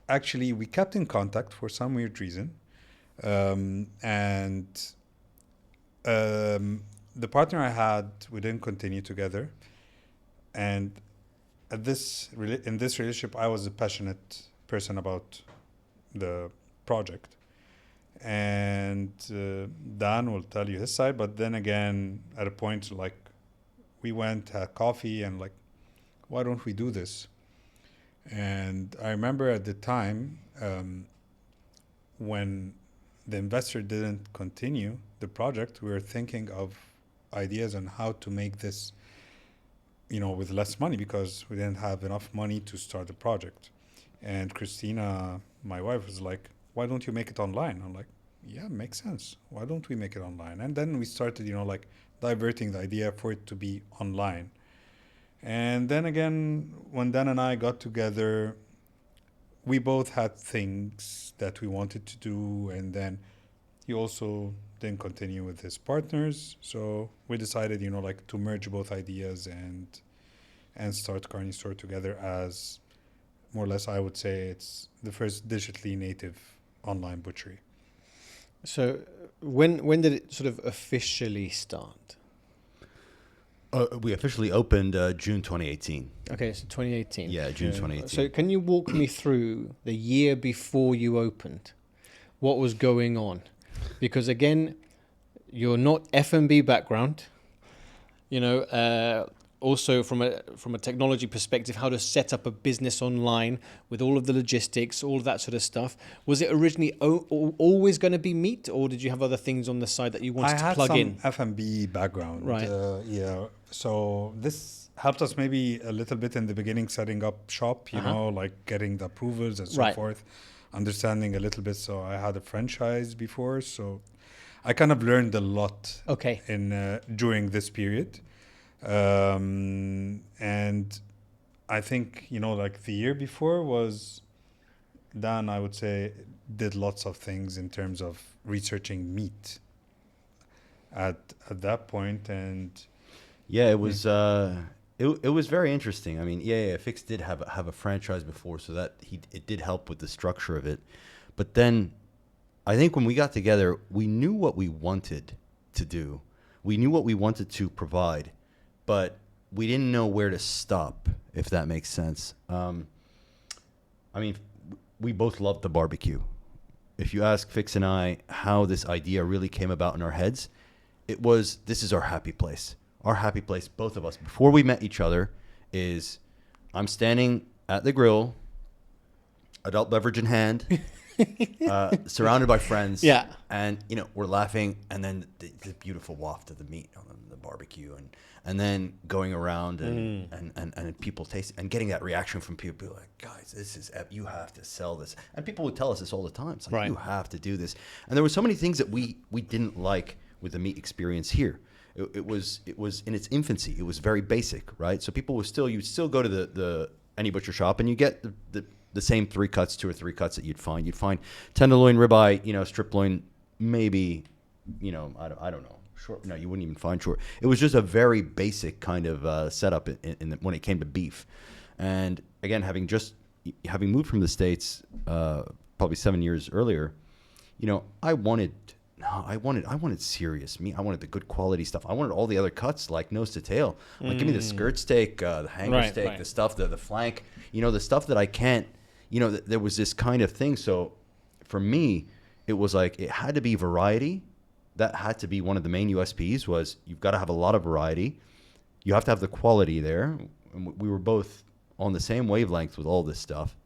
Speaker 2: actually, we kept in contact for some weird reason. The partner I had, we didn't continue together, and in this relationship, I was a passionate person about the project, and Dan will tell you his side. But then again, at a point, we went, had coffee, and why don't we do this? And I remember at the time when the investor didn't continue the project, we were thinking of ideas on how to make this, with less money, because we didn't have enough money to start the project. And Christina, my wife, was like, why don't you make it online? I'm like, yeah, makes sense. Why don't we make it online? And then we started, like diverting the idea for it to be online. And then again, when Dan and I got together, we both had things that we wanted to do. And then he also didn't continue with his partners. So we decided, like to merge both ideas and start Carnistore together as more or less, I would say it's the first digitally native online butchery.
Speaker 1: So when did it sort of officially start?
Speaker 3: We officially opened June 2018.
Speaker 1: Okay, so 2018.
Speaker 3: Yeah, June 2018.
Speaker 1: So can you walk me through the year before you opened? What was going on? Because again, you're not F&B background. Also from a technology perspective, how to set up a business online with all of the logistics, all of that sort of stuff. Was it originally always going to be meat, or did you have other things on the side that you wanted to plug in?
Speaker 2: I had some F&B background.
Speaker 1: Right.
Speaker 2: Yeah. So this helped us maybe a little bit in the beginning, setting up shop, like getting the approvals and so forth, understanding a little bit. So I had a franchise before, so I kind of learned a lot in during this period. And I think, like the year before was Dan, I would say, did lots of things in terms of researching meat at that point. And
Speaker 3: yeah, it was it was very interesting. I mean, Fix did have a franchise before, so that it did help with the structure of it. But then I think when we got together, we knew what we wanted to do. We knew what we wanted to provide, but we didn't know where to stop, if that makes sense. I mean, we both loved the barbecue. If you ask Fix and I how this idea really came about in our heads, it was, this is our happy place. Our happy place, both of us, before we met each other, is I'm standing at the grill, adult beverage in hand, surrounded by friends.
Speaker 1: Yeah.
Speaker 3: And, we're laughing, and then the beautiful waft of the meat on the barbecue, and then going around and people taste and getting that reaction from people like, guys, this is, you have to sell this. And people would tell us this all the time. It's like, you have to do this. And there were so many things that we didn't like with the meat experience here. It was in its infancy. It was very basic, right? So people you'd still go to the any butcher shop and you get the same two or three cuts that you'd find. You'd find tenderloin, ribeye, strip loin, maybe, I don't know. Short. No, you wouldn't even find short. It was just a very basic kind of setup when it came to beef. And again, having moved from the States probably 7 years earlier, I wanted serious meat. I wanted the good quality stuff. I wanted all the other cuts, like nose to tail. Like, give me the skirt steak, the hanger steak, the stuff, the flank. The stuff that I can't. There was this kind of thing. So, for me, it was like it had to be variety. That had to be one of the main USPs. Was you've got to have a lot of variety. You have to have the quality there. And we were both on the same wavelength with all this stuff.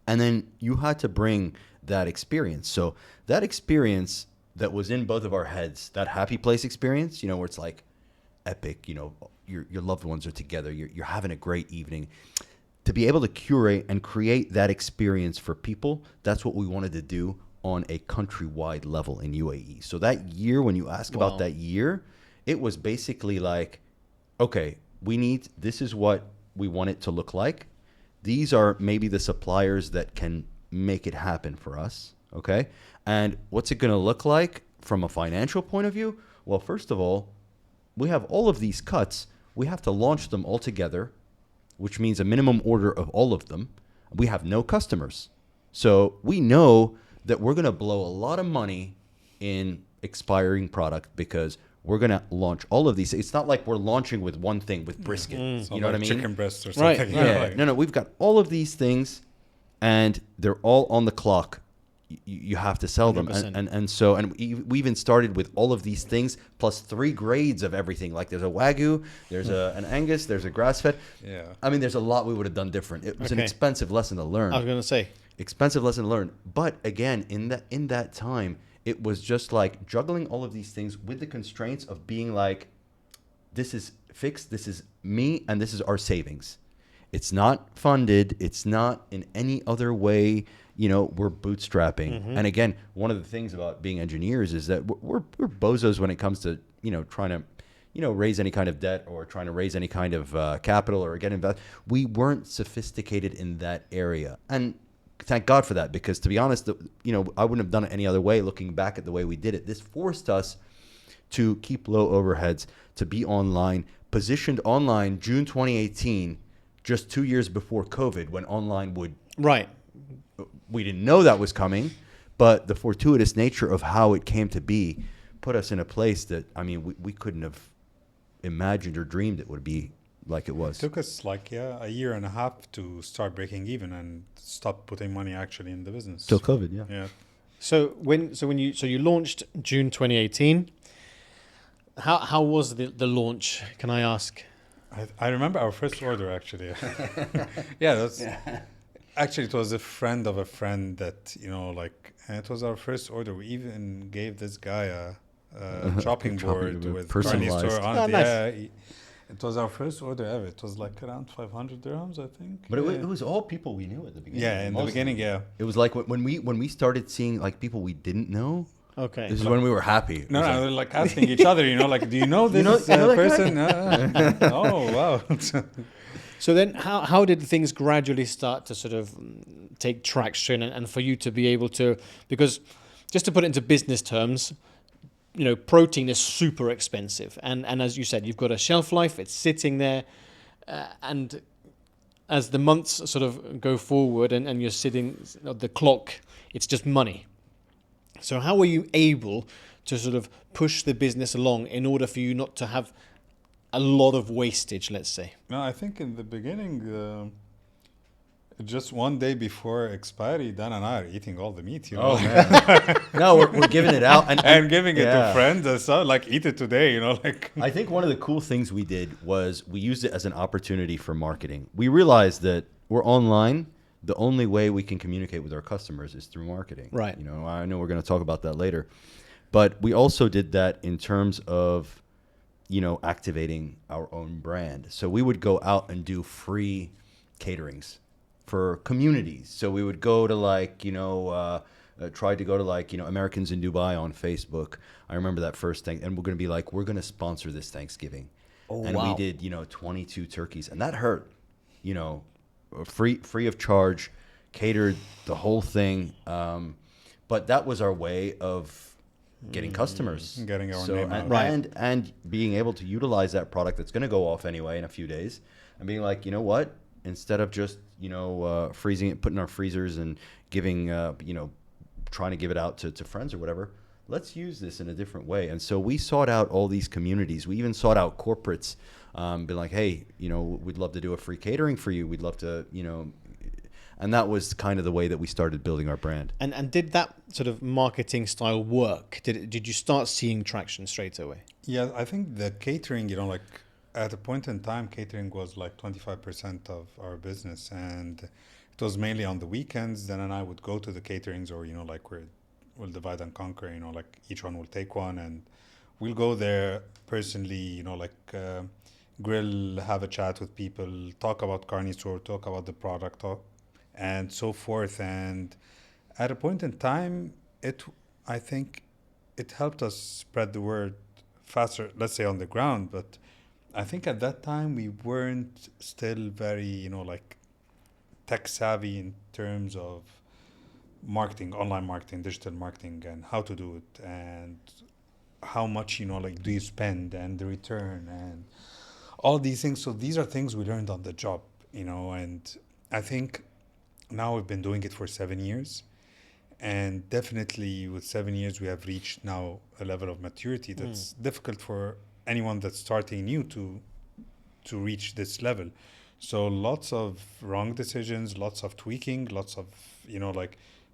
Speaker 3: And then you had to bring that experience. So that experience that was in both of our heads, that happy place experience, where it's like epic, your loved ones are together, you're having a great evening. To be able to curate and create that experience for people, that's what we wanted to do on a countrywide level in UAE. So that year, when you ask about that year, it was basically like, okay, this is what we want it to look like. These are maybe the suppliers that can make it happen for us, okay? And what's it going to look like from a financial point of view? Well, first of all, we have all of these cuts. We have to launch them all together, which means a minimum order of all of them. We have no customers. So we know that we're going to blow a lot of money in expiring product because we're going to launch all of these. It's not like we're launching with one thing, with brisket. You know what I mean?
Speaker 2: Chicken breast or something.
Speaker 1: Right.
Speaker 3: Yeah. No, we've got all of these things, and they're all on the clock. You have to sell them.
Speaker 1: 100%.
Speaker 3: And we even started with all of these things plus 3 grades of everything. Like there's a Wagyu, there's an Angus, there's a grass-fed.
Speaker 2: Yeah.
Speaker 3: I mean, there's a lot we would have done different. It was an expensive lesson to learn.
Speaker 1: I was going to say.
Speaker 3: Expensive lesson to learn. But again, in that time, it was just like juggling all of these things with the constraints of being like, this is fixed, this is me, and this is our savings. It's not funded. It's not in any other way, we're bootstrapping. And again, one of the things about being engineers is that we're bozos when it comes to, trying to, raise any kind of debt or trying to raise any kind of capital or get invest. We weren't sophisticated in that area. And thank God for that, because to be honest, I wouldn't have done it any other way. Looking back at the way we did it, this forced us to keep low overheads, to be online, positioned online June 2018, just 2 years before COVID, when online would...
Speaker 1: Right.
Speaker 3: We didn't know that was coming, but the fortuitous nature of how it came to be put us in a place that, we couldn't have imagined or dreamed it would be like it was.
Speaker 2: It took us a year and a half to start breaking even and stop putting money actually in the business.
Speaker 3: Till COVID, yeah.
Speaker 2: Yeah.
Speaker 1: So you launched June 2018. How was the launch? Can I ask?
Speaker 2: I remember our first order actually. Actually, it was a friend of a friend that, and it was our first order. We even gave this guy a chopping board with Carnistore on it.
Speaker 1: Nice.
Speaker 2: Yeah, it was our first order ever. It was like around 500 dirhams, I think.
Speaker 3: But it was all people we knew at the beginning.
Speaker 2: Yeah, in the beginning, yeah.
Speaker 3: It was like when we started seeing like people we didn't know.
Speaker 1: Okay.
Speaker 3: This is when we were happy.
Speaker 2: No, we were like asking each other, do you know this person? Oh, wow.
Speaker 1: So then how did things gradually start to sort of take traction and for you to be able to, because just to put it into business terms, protein is super expensive. And as you said, you've got a shelf life, it's sitting there. And as the months sort of go forward and you're sitting at the clock, it's just money. So how were you able to sort of push the business along in order for you not to have a lot of wastage, let's say?
Speaker 2: No, I think in the beginning, just one day before expiry, Dan and I are eating all the meat.
Speaker 3: Oh man! No, we're giving it out
Speaker 2: and giving it to friends and so eat it today.
Speaker 3: I think one of the cool things we did was we used it as an opportunity for marketing. We realized that we're online. The only way we can communicate with our customers is through marketing.
Speaker 1: Right.
Speaker 3: I know we're going to talk about that later, but we also did that in terms of activating our own brand. So we would go out and do free caterings for communities. So we would go to tried to go to Americans in Dubai on Facebook. I remember that first thing. And we're going to be we're going to sponsor this Thanksgiving.
Speaker 1: Oh,
Speaker 3: and
Speaker 1: wow.
Speaker 3: we did, 22 turkeys. And that hurt, free of charge, catered the whole thing. But that was our way of getting customers,
Speaker 2: getting our name out.
Speaker 3: and being able to utilize that product that's going to go off anyway in a few days, and being like, you know what, instead of just freezing it, putting in our freezers and giving trying to give it out to friends or whatever, let's use this in a different way. And so we sought out all these communities. We even sought out corporates, been like, hey, we'd love to do a free catering for you, we'd love to and that was kind of the way that we started building our brand.
Speaker 1: And did that sort of marketing style work? Did you start seeing traction straight away?
Speaker 2: Yeah, I think the catering, at a point in time, catering was 25% of our business, and it was mainly on the weekends. Then and I would go to the caterings, or we'll divide and conquer. Each one will take one, and we'll go there personally. Grill, have a chat with people, talk about Carnistore, talk about the product, and so forth. And at a point in time, I think it helped us spread the word faster, let's say on the ground. But I think at that time we weren't still very, tech savvy in terms of marketing, online marketing, digital marketing, and how to do it, and how much, do you spend, and the return, and all these things. So these are things we learned on the job, and I think now we've been doing it for 7 years, and definitely with 7 years we have reached now a level of maturity that's difficult for anyone that's starting new to reach this level. So lots of wrong decisions, lots of tweaking, lots of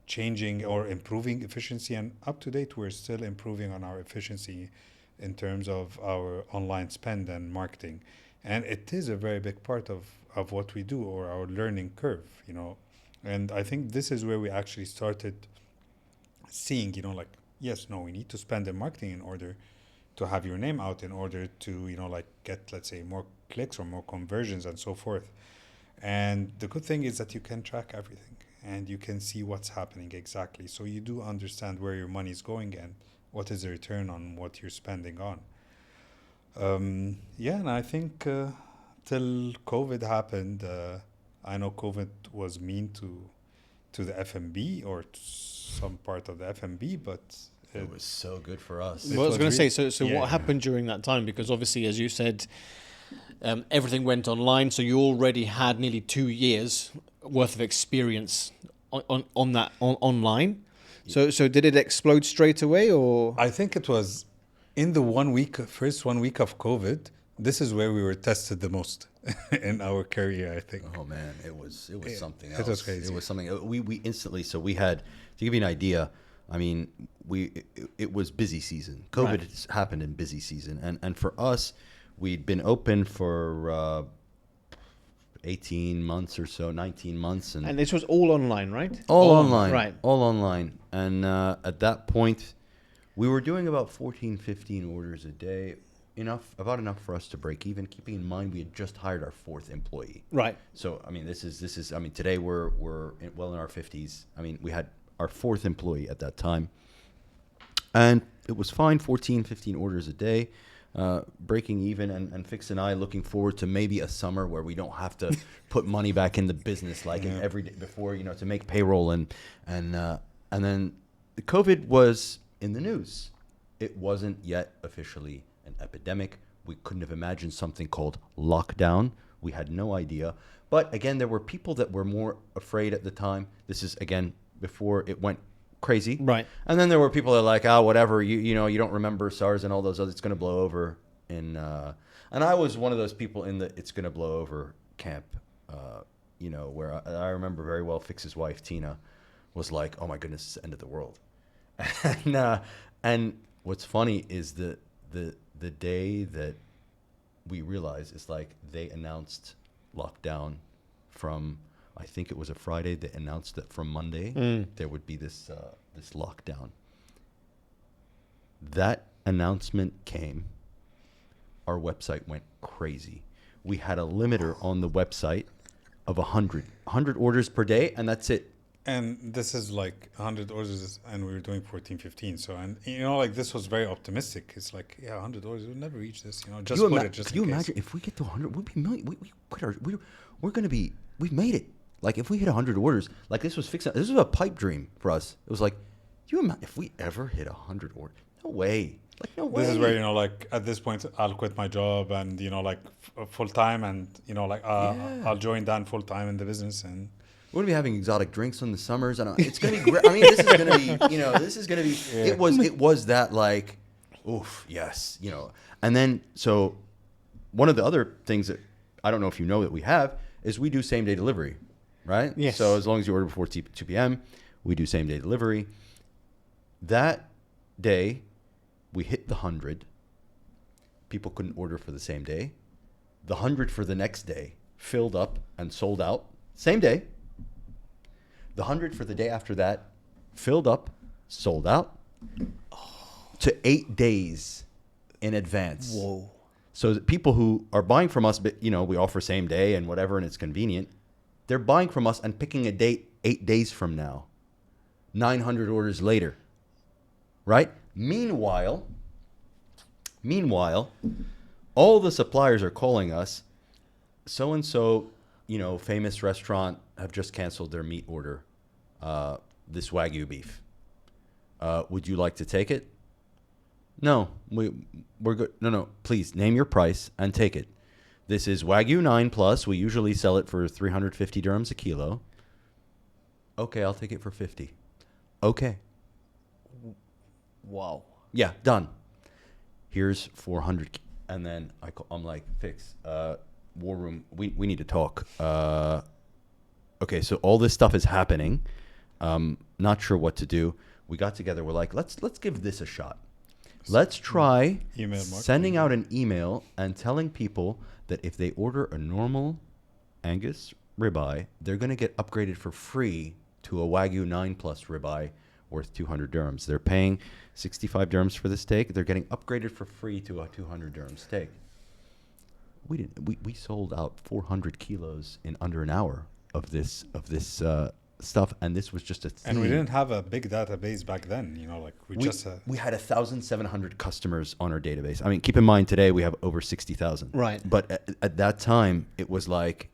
Speaker 2: changing or improving efficiency, and up to date we're still improving on our efficiency in terms of our online spend and marketing. And it is a very big part of what we do, or our learning curve, And I think this is where we actually started seeing, yes, no, we need to spend in marketing in order to have your name out, in order to, get, let's say, more clicks or more conversions and so forth. And the good thing is that you can track everything. and you can see what's happening exactly. So you do understand where your money is going and what is the return on what you're spending on. Yeah, and I think till COVID happened, I know COVID was mean to the F&B or to some part of the F&B, but
Speaker 3: It was so good for us.
Speaker 2: It
Speaker 1: Well, I was
Speaker 2: was
Speaker 1: going to say,
Speaker 2: really-
Speaker 1: so
Speaker 2: yeah,
Speaker 1: what
Speaker 2: yeah.
Speaker 1: happened during that time? Because obviously, as you said, everything went online, so you already had nearly 2 years worth of experience online. So did it explode straight away, or
Speaker 2: I think it was in the first 1 week of COVID. This is where we were tested the most in our career, I think.
Speaker 3: Oh man, it was something
Speaker 2: it
Speaker 3: else.
Speaker 2: was crazy.
Speaker 3: It was something we instantly. So we had, to give you an idea. I mean, it was busy season. COVID
Speaker 1: Right.
Speaker 3: happened in busy season, and for us, we'd been open for 18 months or so, 19 months,
Speaker 1: and this was all online, right?
Speaker 3: all online,
Speaker 1: right?
Speaker 3: all online. And at that point, we were doing about 14, 15 orders a day, about enough for us to break even. Keeping in mind, we had just hired our 4th employee.
Speaker 1: Right.
Speaker 3: So I mean, this is. I mean, today we're well in our 50s. I mean, we had our 4th employee at that time, and it was fine. 14, 15 orders a day. Breaking even, and Fix and I looking forward to maybe a summer where we don't have to put money back in the business like every day before, to make payroll and then the COVID was in the news. It wasn't yet officially an epidemic. We couldn't have imagined something called lockdown. We had no idea. But again, there were people that were more afraid at the time. This is again before it went crazy.
Speaker 1: Right.
Speaker 3: And then there were people that are like, whatever, you don't remember SARS and all those others, it's going to blow over. And I was one of those people in the it's going to blow over camp, where I remember very well Fix's wife, Tina, was like, oh my goodness, it's the end of the world. And what's funny is the day that we realized, it's like they announced lockdown from, I think it was a Friday. They announced that from Monday there would be this lockdown. That announcement came. Our website went crazy. We had a limiter on the website of 100 orders per day, and that's it.
Speaker 2: And this is like 100 orders, and we were doing 14, 15. So, and this was very optimistic. It's like, 100 orders, we'll never reach this. Just put it just
Speaker 3: Can you
Speaker 2: in case.
Speaker 3: imagine if we get to 100? We'd be million. We're going to be. We've made it. Like if we hit 100 orders, like this was fixed. This was a pipe dream for us. It was like, do you imagine if we ever hit 100 orders? No way. Like no way.
Speaker 2: This is where, at this point, I'll quit my job and, full time and, I'll join Dan full time in the business. And
Speaker 3: we're gonna be having exotic drinks in the summers, and it's gonna be great. I mean, this is gonna be, this is gonna be. Yeah. It was that like, oof, yes, And then so, one of the other things that I don't know if you know that we have is we do same day delivery, right?
Speaker 1: Yes.
Speaker 3: So as long as you order before 2 p.m., we do same day delivery. That day, we hit the 100. People couldn't order for the same day. The 100 for the next day filled up and sold out same day. The 100 for the day after that filled up, sold out to 8 days in advance.
Speaker 1: Whoa.
Speaker 3: So that people who are buying from us, but we offer same day and whatever, and it's convenient. They're buying from us and picking a date 8 days from now, 900 orders later, right? Meanwhile, all the suppliers are calling us. So and so, famous restaurant have just canceled their meat order. This Wagyu beef. Would you like to take it? No, we're good. No, please name your price and take it. This is Wagyu 9 plus. We usually sell it for 350 dirhams a kilo. Okay, I'll take it for 50. Okay.
Speaker 1: Wow.
Speaker 3: Yeah, done. Here's 400. And then I'm like, Fix, War Room, we need to talk. Okay, so all this stuff is happening. Not sure what to do. We got together. We're like, let's give this a shot. Let's try sending out an email and telling people that if they order a normal Angus ribeye, they're going to get upgraded for free to a Wagyu 9 plus ribeye worth 200 dirhams. They're paying 65 dirhams for the steak. They're getting upgraded for free to a 200 dirham steak. We sold out 400 kilos in under an hour of this stuff, and this was just a theme.
Speaker 2: And we didn't have a big database back then, like
Speaker 3: we had 1,700 customers on our database. I mean, keep in mind today we have over 60,000.
Speaker 1: Right.
Speaker 3: But at that time, it was like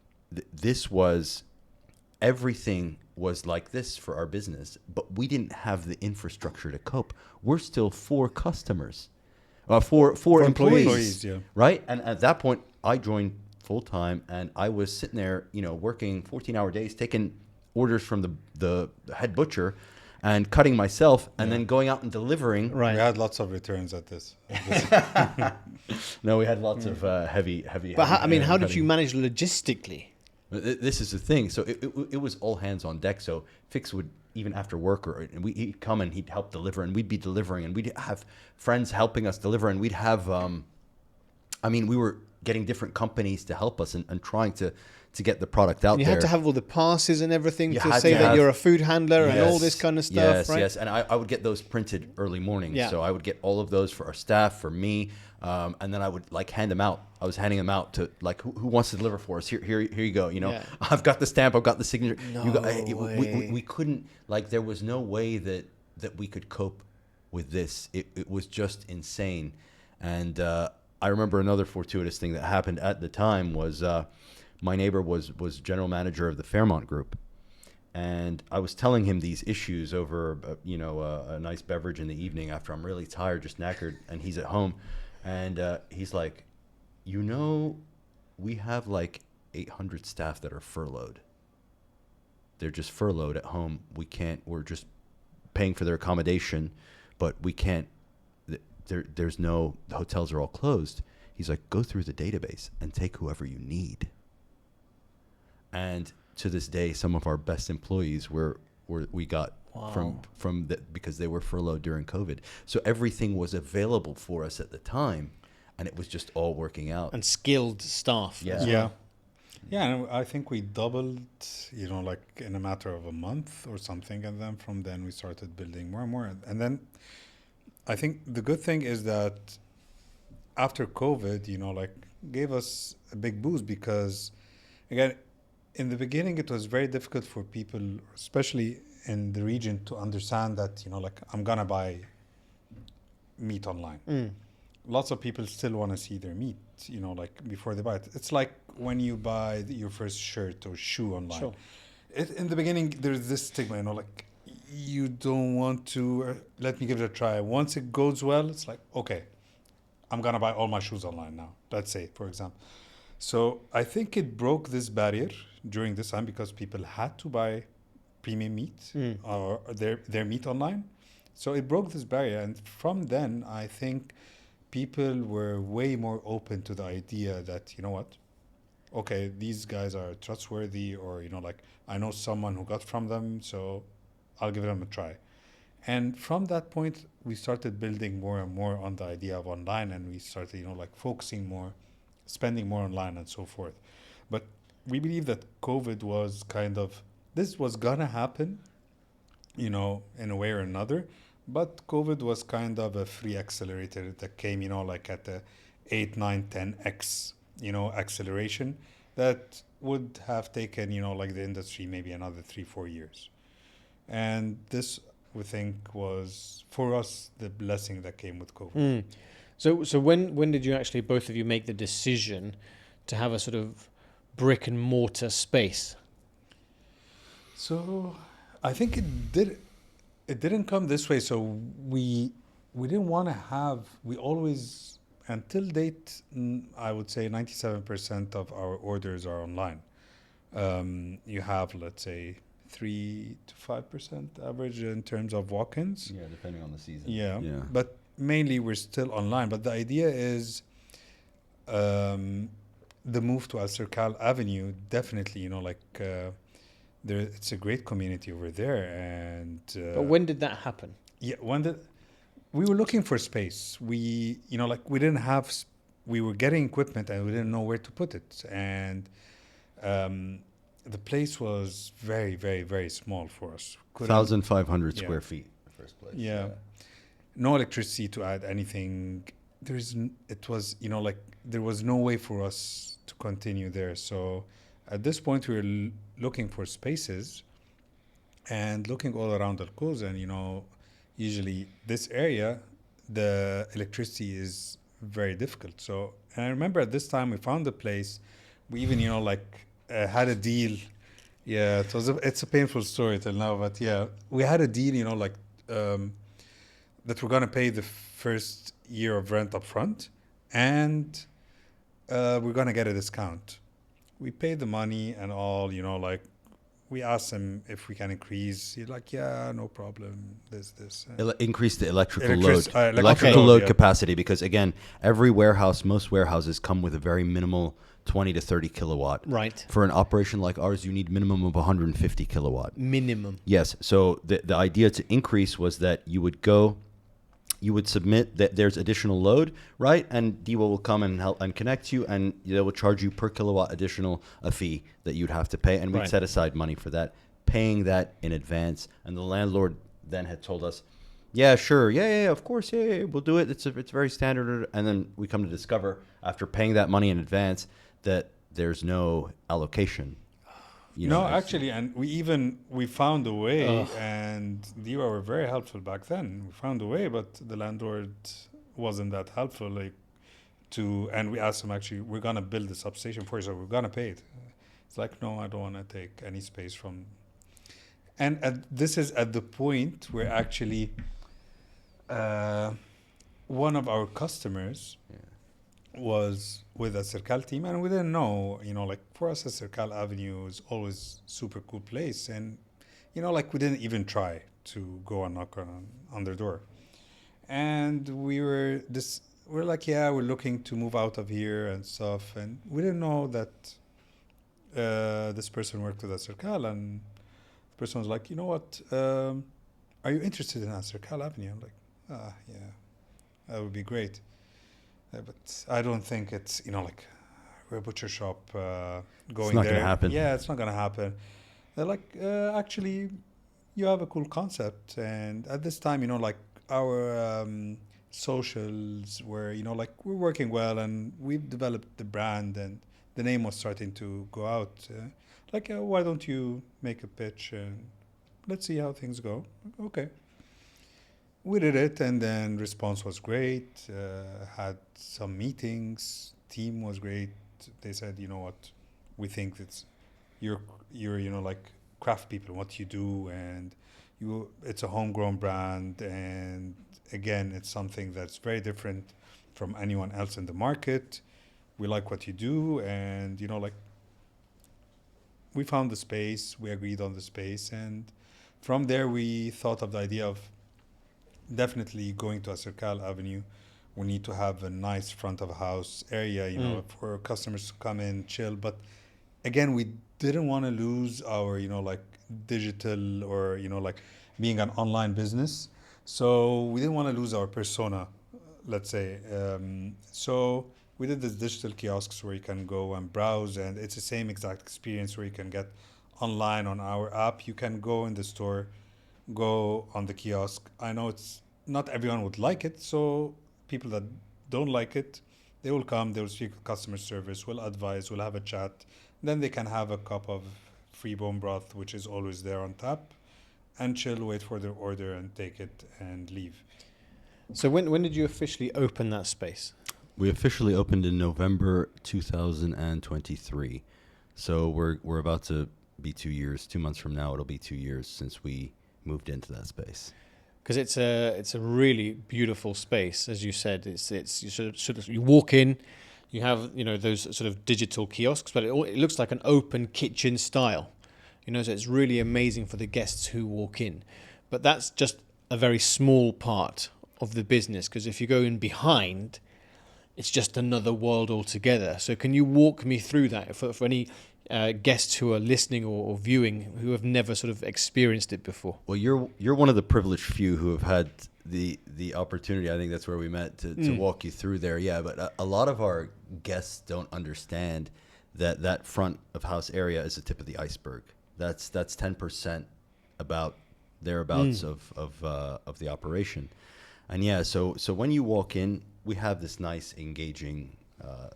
Speaker 3: this was everything was like this for our business, but we didn't have the infrastructure to cope. We're still 4 customers, four employees,
Speaker 2: yeah.
Speaker 3: right? And at that point, I joined full time, and I was sitting there, working 14-hour days, taking orders from the head butcher and cutting myself, and then going out and delivering.
Speaker 1: Right.
Speaker 2: We had lots of returns at this.
Speaker 3: No, we had lots of heavy.
Speaker 1: But how did
Speaker 3: cutting.
Speaker 1: you manage logistically?
Speaker 3: This is the thing. So it was all hands on deck. So Fix would, even after work, he'd come and he'd help deliver, and we'd be delivering, and we'd have friends helping us deliver, and we'd have, we were getting different companies to help us and trying to get the product out
Speaker 1: You
Speaker 3: there.
Speaker 1: had to have all the passes and everything
Speaker 3: You
Speaker 1: to
Speaker 3: had
Speaker 1: say
Speaker 3: to
Speaker 1: that
Speaker 3: have-
Speaker 1: you're a food handler and all
Speaker 3: Yes,
Speaker 1: this kind of stuff, right?
Speaker 3: Yes, and I would get those printed early morning.
Speaker 1: Yeah.
Speaker 3: So I would get all of those for our staff, for me, and then I would hand them out. I was handing them out to who wants to deliver for us. Here you go.
Speaker 1: Yeah.
Speaker 3: I've got the stamp. I've got the signature.
Speaker 1: way.
Speaker 3: We couldn't, there was no way that we could cope with this. It was just insane. And I remember another fortuitous thing that happened at the time was my neighbor was general manager of the Fairmont Group. And I was telling him these issues over, a nice beverage in the evening after I'm really tired, just knackered, and he's at home. And he's like, we have 800 staff that are furloughed. They're just furloughed at home. We're just paying for their accommodation, but we can't, the hotels are all closed. He's like, go through the database and take whoever you need. And to this day, some of our best employees we got from that because they were furloughed during COVID. So everything was available for us at the time, and it was just all working out.
Speaker 1: And skilled staff.
Speaker 3: Yeah.
Speaker 1: as
Speaker 2: Yeah.
Speaker 1: well.
Speaker 2: Yeah, and I think we doubled, in a matter of a month or something. And then from then we started building more and more. And then I think the good thing is that after COVID, gave us a big boost because, again, in the beginning, it was very difficult for people, especially in the region, to understand that, I'm going to buy meat online. Lots of people still want to see their meat, before they buy it. It's like when you buy your first shirt or shoe online.
Speaker 1: Sure.
Speaker 2: In the beginning, there's this stigma, you don't want to, let me give it a try. Once it goes well, it's like, okay, I'm going to buy all my shoes online now. Let's say, for example. So I think it broke this barrier during this time because people had to buy premium meat or their meat online. So it broke this barrier. And from then, I think people were way more open to the idea that, okay, these guys are trustworthy, or, I know someone who got from them, so I'll give them a try. And from that point, we started building more and more on the idea of online, and we started, focusing more, spending more online and so forth. But we believe that COVID was this was gonna happen, in a way or another. But COVID was kind of a free accelerator that came, at the 8, 9, 10x, acceleration that would have taken, the industry maybe another 3-4 years. And this, we think, was, for us, the blessing that came with COVID.
Speaker 1: So when did you actually, both of you, make the decision to have a sort of brick and mortar space?
Speaker 2: So I think it didn't come this way. So we didn't want to have, we always, until date, I would say 97% of our orders are online. You have, let's say, 3 to 5% average in terms of walk-ins.
Speaker 3: Yeah, depending on the season.
Speaker 2: Yeah. But mainly we're still online. But the idea is the move to Alserkal Avenue, definitely, it's a great community over there. And
Speaker 1: But when did that happen?
Speaker 2: yeah, we were looking for space. We didn't have, we were getting equipment and we didn't know where to put it. And the place was very, very, very small for us.
Speaker 3: 1,500
Speaker 2: Yeah.
Speaker 3: square feet, the first place.
Speaker 2: Yeah. No electricity to add anything. There was no way for us to continue there. So at this point, we were looking for spaces. And looking all around Al-Quds, and usually this area, the electricity is very difficult. So, and I remember at this time we found a place. We even, had a deal. Yeah, it's a painful story till now, but yeah, we had a deal, um, that we're gonna pay the first year of rent up front, and we're gonna get a discount. We paid the money and all, we asked him if we can increase. He's like, yeah, no problem. This.
Speaker 3: Increase the electrical
Speaker 2: Electric-
Speaker 3: load,
Speaker 2: electrical
Speaker 3: electrical
Speaker 2: load,
Speaker 3: load
Speaker 2: yeah.
Speaker 3: capacity, because again, most warehouses come with a very minimal 20 to 30 kilowatt.
Speaker 1: Right.
Speaker 3: For an operation like ours, you need minimum of 150 kilowatt.
Speaker 1: Minimum.
Speaker 3: Yes. So the idea to increase was that you would submit that there's additional load, right? And DEWA will come and help and connect you, and they will charge you per kilowatt additional a fee that you'd have to pay. And we'd
Speaker 1: Right.
Speaker 3: set aside money for that, paying that in advance. And the landlord then had told us, yeah, sure, yeah, of course, yeah, we'll do it. It's very standard. And then we come to discover, after paying that money in advance, that there's no allocation.
Speaker 2: Actually, and we found a way,
Speaker 1: Ugh.
Speaker 2: and DEWA were very helpful back then. We found a way, but the landlord wasn't that helpful. And we asked him, actually, we're gonna build the substation for you, so we're gonna pay it. It's like, no, I don't want to take any space from. And this is at the point where actually, one of our customers was with a Alserkal team, and we didn't know, for us, Alserkal Avenue is always super cool place, and we didn't even try to go and knock on their door, and we're like, yeah, we're looking to move out of here and stuff, and we didn't know that this person worked with Alserkal, and the person was like, you know what, are you interested in Alserkal Avenue? I'm like, yeah, that would be great. But I don't think it's, we're a butcher shop going there.
Speaker 3: It's not going to happen.
Speaker 2: Yeah, it's not going to happen. They're like, actually, you have a cool concept. And at this time, our socials were, we're working well, and we've developed the brand, and the name was starting to go out. Why don't you make a pitch and let's see how things go? Okay. We did it, and then response was great. Had some meetings. Team was great. They said, you know what, we think it's you're craft people, what you do, and it's a homegrown brand, and again, it's something that's very different from anyone else in the market. We like what you do, and we found the space. We agreed on the space, and from there we thought of the idea of definitely going to Alserkal Avenue. We need to have a nice front of house area, for customers to come in, chill. But again, we didn't want to lose our, digital or, being an online business. So we didn't want to lose our persona, let's say. So we did this digital kiosks where you can go and browse, and it's the same exact experience where you can get online on our app. You can go in the store, go on the kiosk. I know it's not everyone would like it, so people that don't like it, they will come, they will speak with customer service, will advise, will have a chat, then they can have a cup of free bone broth, which is always there on tap, and chill, wait for their order and take it and leave.
Speaker 1: So when did you officially open that space?
Speaker 3: We officially opened in November 2023. So we're about to be 2 years. 2 months from now, it'll be 2 years since we moved into that space.
Speaker 1: Because it's a really beautiful space, as you said. It's you sort of you walk in, you have those sort of digital kiosks, but it looks like an open kitchen style, so it's really amazing for the guests who walk in. But that's just a very small part of the business, because if you go in behind, it's just another world altogether. So can you walk me through that for any guests who are listening or viewing who have never sort of experienced it before?
Speaker 3: Well, you're one of the privileged few who have had the opportunity. I think that's where we met to walk you through there. Yeah, but a lot of our guests don't understand that front of house area is the tip of the iceberg. That's 10% thereabouts of the operation. And yeah, so when you walk in, we have this nice engaging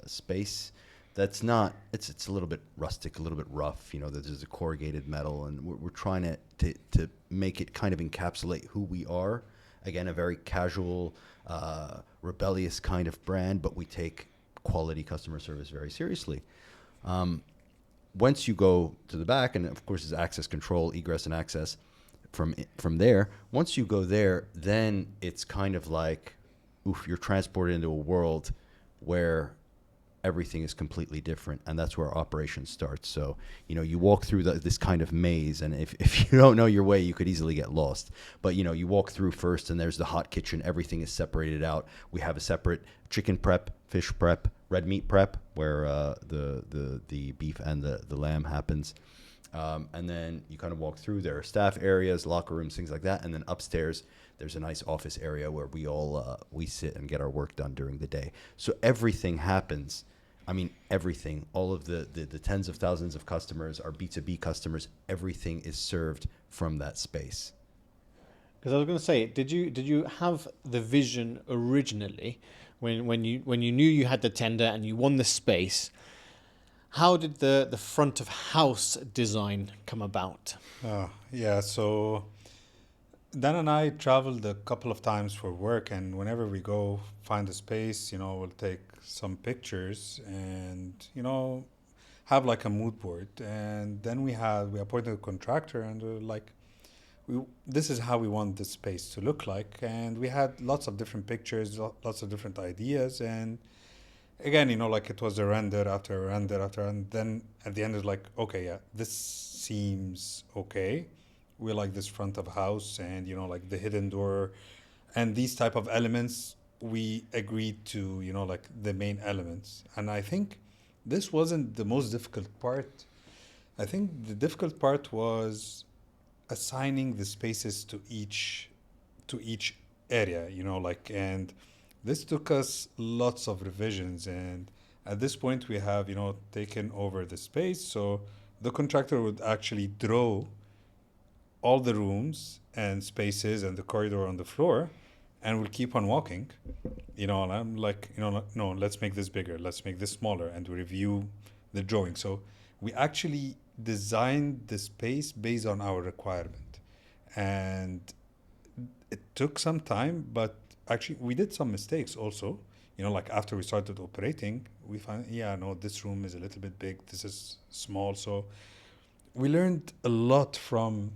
Speaker 3: space that's not, it's a little bit rustic, a little bit rough. You know, there's a corrugated metal, and we're trying to make it kind of encapsulate who we are. Again, a very casual, rebellious kind of brand, but we take quality customer service very seriously. Once you go to the back, and of course, there's access control, egress and access from there. Once you go there, then it's kind of like, oof, you're transported into a world where everything is completely different, and that's where our operation starts. So, you know, you walk through this kind of maze, and if you don't know your way, you could easily get lost. But, you know, you walk through first, and there's the hot kitchen. Everything is separated out. We have a separate chicken prep, fish prep, red meat prep, where the beef and the lamb happens. And then you kind of walk through. There are staff areas, locker rooms, things like that. And then upstairs, there's a nice office area where we all we sit and get our work done during the day. So everything happens. I mean, everything. All of the tens of thousands of customers, our B2B customers, everything is served from that space.
Speaker 1: Because I was going to say, did you have the vision originally when you knew you had the tender and you won the space? How did the front of house design come about?
Speaker 2: Yeah, so Dan and I traveled a couple of times for work, and whenever we go find a space, you know, we'll take some pictures and, you know, have like a mood board. And then we appointed a contractor, and we were like, this is how we want this space to look like. And we had lots of different pictures, lots of different ideas. And again, you know, like it was a render after a render after, and then at the end it's like, okay, yeah, this seems okay. We like this front of house, and, you know, like the hidden door and these type of elements, we agreed to, you know, like the main elements. And I think this wasn't the most difficult part. I think the difficult part was assigning the spaces to each area, you know, like, and this took us lots of revisions. And at this point we have, you know, taken over the space. So the contractor would actually draw all the rooms and spaces and the corridor on the floor, and we'll keep on walking, you know, and I'm like, you know, no, let's make this bigger, let's make this smaller, and we review the drawing. So we actually designed the space based on our requirement, and it took some time, but actually we did some mistakes also, you know, like after we started operating, we found, yeah, no, this room is a little bit big, this is small. So we learned a lot from,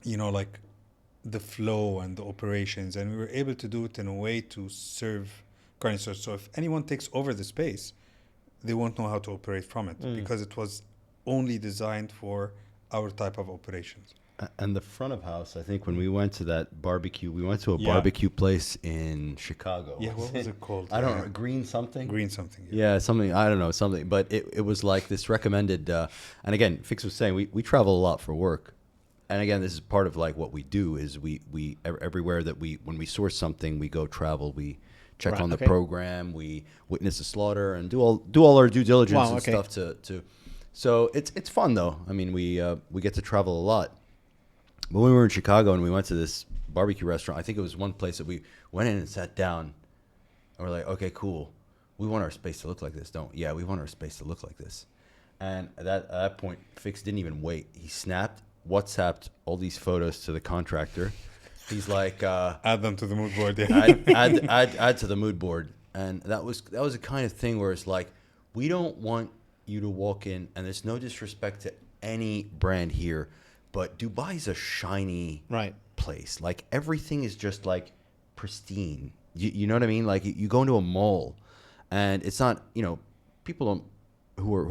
Speaker 2: you know, like the flow and the operations, and we were able to do it in a way to serve Carnistore. So if anyone takes over the space, they won't know how to operate from it, because it was only designed for our type of operations.
Speaker 3: And the front of house, I think when we went to that barbecue, we went to a barbecue place in Chicago.
Speaker 2: Yeah, what was it called?
Speaker 3: I don't know, Green something?
Speaker 2: Green something.
Speaker 3: Yeah, something, I don't know, something. But it was like this recommended, and again, Fix was saying, we travel a lot for work. And again, this is part of like what we do is we everywhere that when we source something, we go travel, we check on the program, we witness the slaughter, and do all our due diligence and stuff to. So it's fun though. I mean, we get to travel a lot. But when we were in Chicago and we went to this barbecue restaurant, I think it was one place that we went in and sat down, and we're like, okay, cool. We want our space to look like this, don't we? Yeah, we want our space to look like this. And at that point, Fix didn't even wait. He snapped, WhatsApped all these photos to the contractor. He's like,
Speaker 2: add them to the mood board. Yeah.
Speaker 3: add to the mood board. And that was the kind of thing where it's like, we don't want you to walk in, and there's no disrespect to any brand here, but Dubai's a shiny place. Like everything is just like pristine. You know what I mean? Like you go into a mall, and it's not, you know, people who are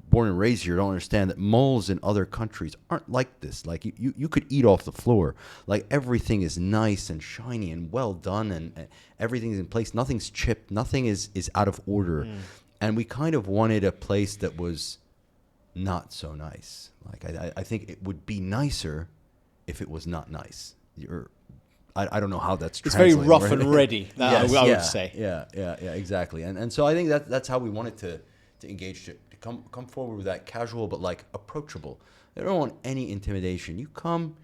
Speaker 3: born and raised here don't understand that malls in other countries aren't like this. Like you could eat off the floor. Like everything is nice and shiny and well done, and everything's in place. Nothing's chipped. Nothing is out of order. And we kind of wanted a place that was not so nice. Like I think it would be nicer if it was not nice. I don't know how that's translated.
Speaker 1: It's very rough and ready. I would say.
Speaker 3: Yeah, exactly. And so I think that's how we wanted to engage, to come forward with that casual but like approachable. They don't want any intimidation. You come,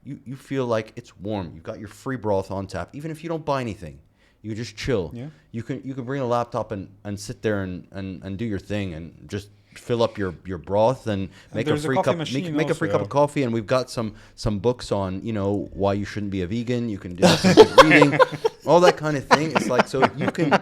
Speaker 3: you feel like it's warm. You've got your free broth on tap, even if you don't buy anything. You can just chill.
Speaker 2: Yeah.
Speaker 3: You can bring a laptop and sit there and do your thing and just fill up your broth and make a
Speaker 2: there's a
Speaker 3: free
Speaker 2: coffee
Speaker 3: cup
Speaker 2: machine
Speaker 3: make a free
Speaker 2: also,
Speaker 3: cup
Speaker 2: yeah.
Speaker 3: of coffee. And we've got some books on why you shouldn't be a vegan. You can do some good reading, all that kind of thing. It's like, so you can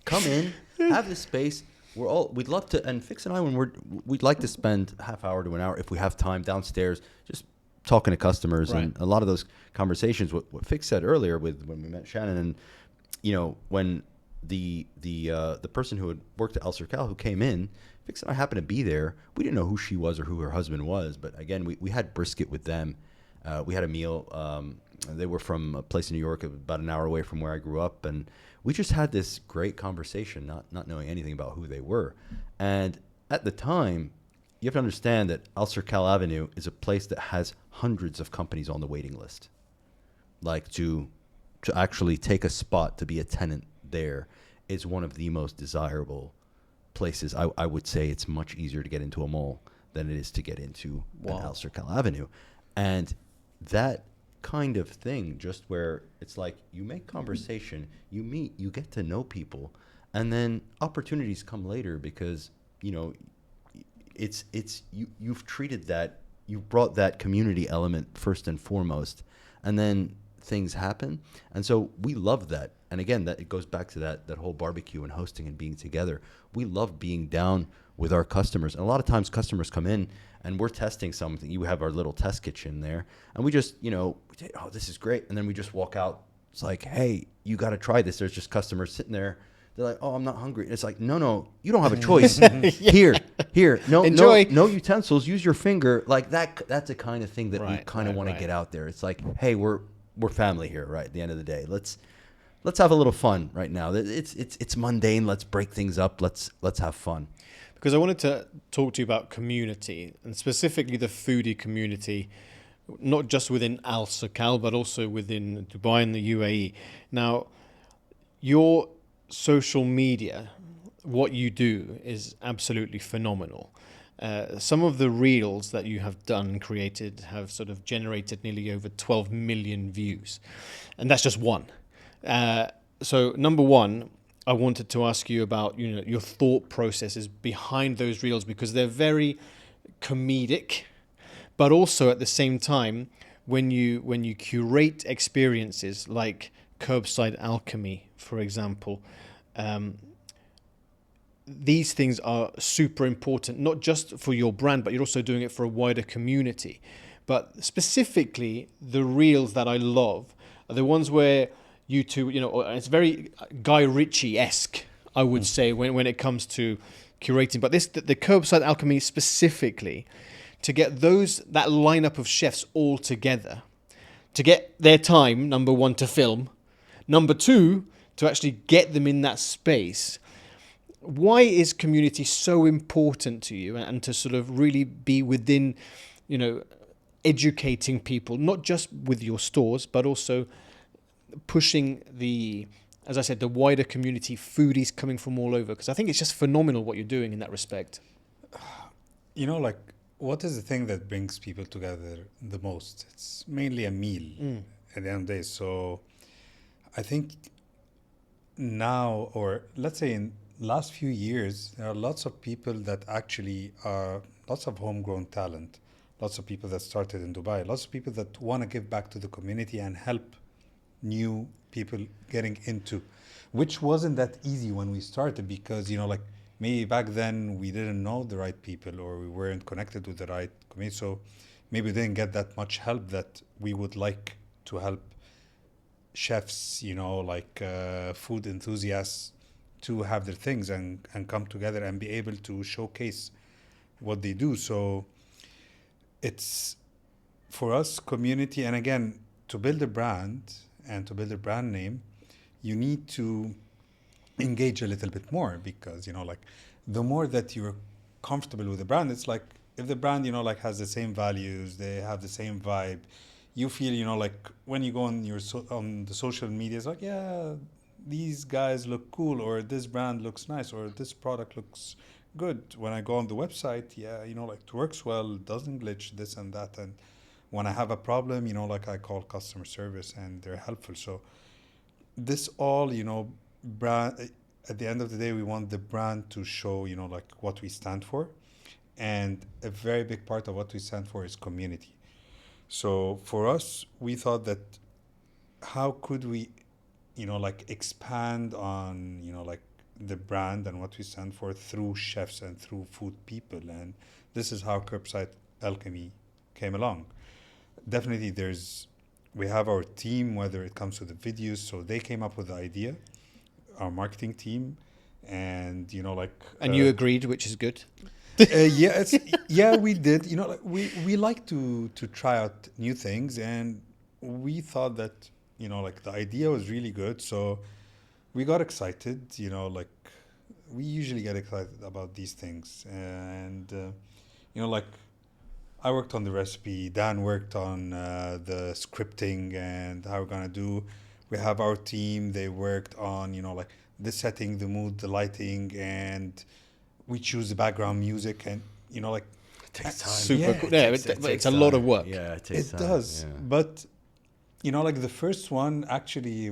Speaker 3: come in, have this space. We'd love to, and Fix and I, we'd like to spend half hour to an hour if we have time downstairs, just talking to customers.
Speaker 1: Right.
Speaker 3: And a lot of those conversations, what Fix said earlier when we met Shannon, and when the person who had worked at Alserkal who came in, Fix and I happened to be there. We didn't know who she was or who her husband was, but again, we had brisket with them. We had a meal. They were from a place in New York about an hour away from where I grew up, and we just had this great conversation, not knowing anything about who they were. And at the time, you have to understand that Alserkal Avenue is a place that has hundreds of companies on the waiting list. Like to actually take a spot to be a tenant there is one of the most desirable places. I would say it's much easier to get into a mall than it is to get into an Alserkal Avenue. And that kind of thing, just where it's like you make conversation, you meet, you get to know people, and then opportunities come later because you've treated that, you've brought that community element first and foremost, and then things happen. And so we love that. And again, that it goes back to that whole barbecue and hosting and being together. We love being down with our customers. And a lot of times customers come in and we're testing something. You have our little test kitchen there, and we just, we say, oh, this is great. And then we just walk out. It's like, hey, you got to try this. There's just customers sitting there. They're like, oh, I'm not hungry. And it's like, no, you don't have a choice. Here, no,
Speaker 1: Enjoy.
Speaker 3: no utensils. Use your finger. Like that. That's the kind of thing that we kind of want to get out there. It's like, hey, we're family here, right? At the end of the day, let's have a little fun right now. It's mundane. Let's break things up. Let's have fun.
Speaker 1: Because I wanted to talk to you about community, and specifically the foodie community, not just within Alserkal, but also within Dubai and the UAE. Now, your social media, what you do is absolutely phenomenal. Some of the reels that you have done and created have sort of generated nearly over 12 million views. And that's just one. So number one, I wanted to ask you about your thought processes behind those reels, because they're very comedic, but also at the same time, when you curate experiences like curbside alchemy, for example, these things are super important, not just for your brand, but you're also doing it for a wider community. But specifically, the reels that I love are the ones where you two, it's very Guy Ritchie-esque, I would say, when it comes to curating. But the curbside alchemy specifically, to get that lineup of chefs all together, to get their time, number one, to film, number two, to actually get them in that space. Why is community so important to you, and to sort of really be within, educating people, not just with your stores, but also pushing as I said, the wider community, foodies coming from all over? Because I think it's just phenomenal what you're doing in that respect.
Speaker 2: What is the thing that brings people together the most? It's mainly a meal at the end of the day. So I think now, or let's say in last few years, there are lots of people that actually are lots of homegrown talent, lots of people that started in Dubai, lots of people that want to give back to the community and help new people getting into, which wasn't that easy when we started, because maybe back then we didn't know the right people, or we weren't connected with the right community, so maybe we didn't get that much help that we would like to help chefs, food enthusiasts, to have their things and come together and be able to showcase what they do. So it's, for us, community. And again, to build a brand and to build a brand name, you need to engage a little bit more, because the more that you're comfortable with the brand, it's like if the brand has the same values, they have the same vibe, you feel when you go on on the social media, it's like, yeah, these guys look cool, or this brand looks nice, or this product looks good. When I go on the website, yeah, it works well, it doesn't glitch, this and that. And when I have a problem, I call customer service and they're helpful. So this all, brand, at the end of the day, we want the brand to show, like what we stand for. And a very big part of what we stand for is community. So for us, we thought that how could we, like expand on, like the brand and what we stand for through chefs and through food people. And this is how Curbside Alchemy came along. Definitely we have our team, whether it comes to the videos, so they came up with the idea, our marketing team, and
Speaker 1: And you agreed, which is good.
Speaker 2: yeah, we did. Like we like to try out new things, and we thought that like the idea was really good, so we got excited. Like we usually get excited about these things, and like I worked on the recipe, Dan worked on the scripting and how we're gonna do. We have our team; they worked on like the setting, the mood, the lighting, and we choose the background music, and like
Speaker 3: It takes time.
Speaker 1: Super cool. Yeah, but it's a lot of work.
Speaker 3: Yeah, it takes
Speaker 2: it
Speaker 3: time.
Speaker 2: does.
Speaker 3: Yeah.
Speaker 2: But like the first one, actually,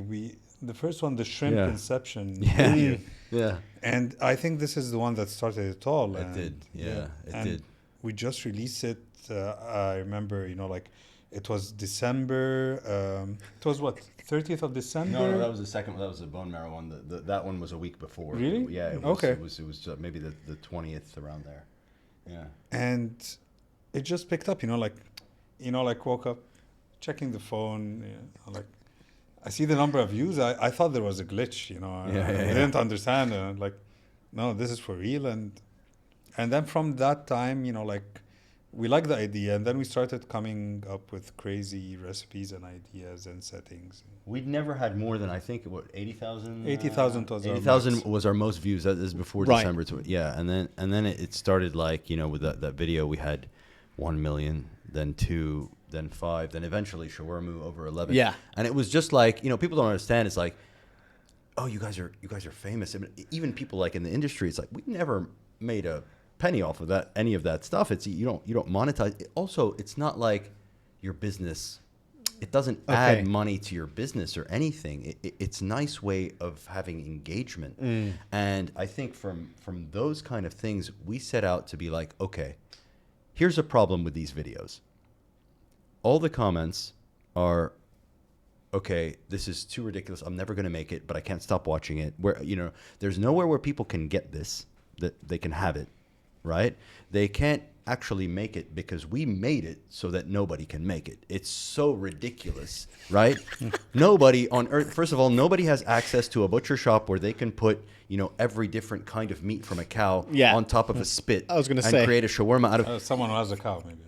Speaker 2: the shrimp
Speaker 3: Yeah.
Speaker 2: inception.
Speaker 3: Yeah.
Speaker 2: video,
Speaker 3: Yeah.
Speaker 2: and I think this is the one that started it all.
Speaker 3: It did. Yeah, it
Speaker 2: and
Speaker 3: did.
Speaker 2: we just released it. I remember, like it was December. It was what 30th of December.
Speaker 3: No, that was the second. That was the bone marrow one. That one was a week before.
Speaker 2: Really?
Speaker 3: Yeah. It was,
Speaker 2: Okay.
Speaker 3: It was maybe the 20th around there. Yeah.
Speaker 2: And it just picked up. Like woke up, checking the phone. Like I see the number of views. I thought there was a glitch. I didn't understand. And like, no, this is for real. And then from that time, like we liked the idea, and then we started coming up with crazy recipes and ideas and settings.
Speaker 3: We'd never had more than I think 80,000.
Speaker 2: 80,000 was our
Speaker 3: 80,000
Speaker 2: max.
Speaker 3: was our most views. That is before
Speaker 1: Right.
Speaker 3: December. Yeah, and then it started like with that video we had 1 million, then 2, then 5, then eventually shawarma over 11.
Speaker 1: Yeah.
Speaker 3: And it was just like people don't understand. It's like, oh, you guys are famous. I mean, even people like in the industry, it's like we never made a penny off of that, any of that stuff. It's you don't monetize. Also, it's not like your business. It doesn't add money to your business or anything. It's a nice way of having engagement. And I think from those kind of things, we set out to be like, okay, here's a problem with these videos. All the comments are, okay, this is too ridiculous. I'm never going to make it, but I can't stop watching it. Where there's nowhere where people can get this, that they can have it, right? They can't actually make it because we made it so that nobody can make it. It's so ridiculous, right? Nobody on earth, first of all, nobody has access to a butcher shop where they can put every different kind of meat from a cow on top of a spit.
Speaker 1: I was gonna
Speaker 3: and
Speaker 1: say.
Speaker 3: create a shawarma out of
Speaker 2: Someone who has a cow, maybe.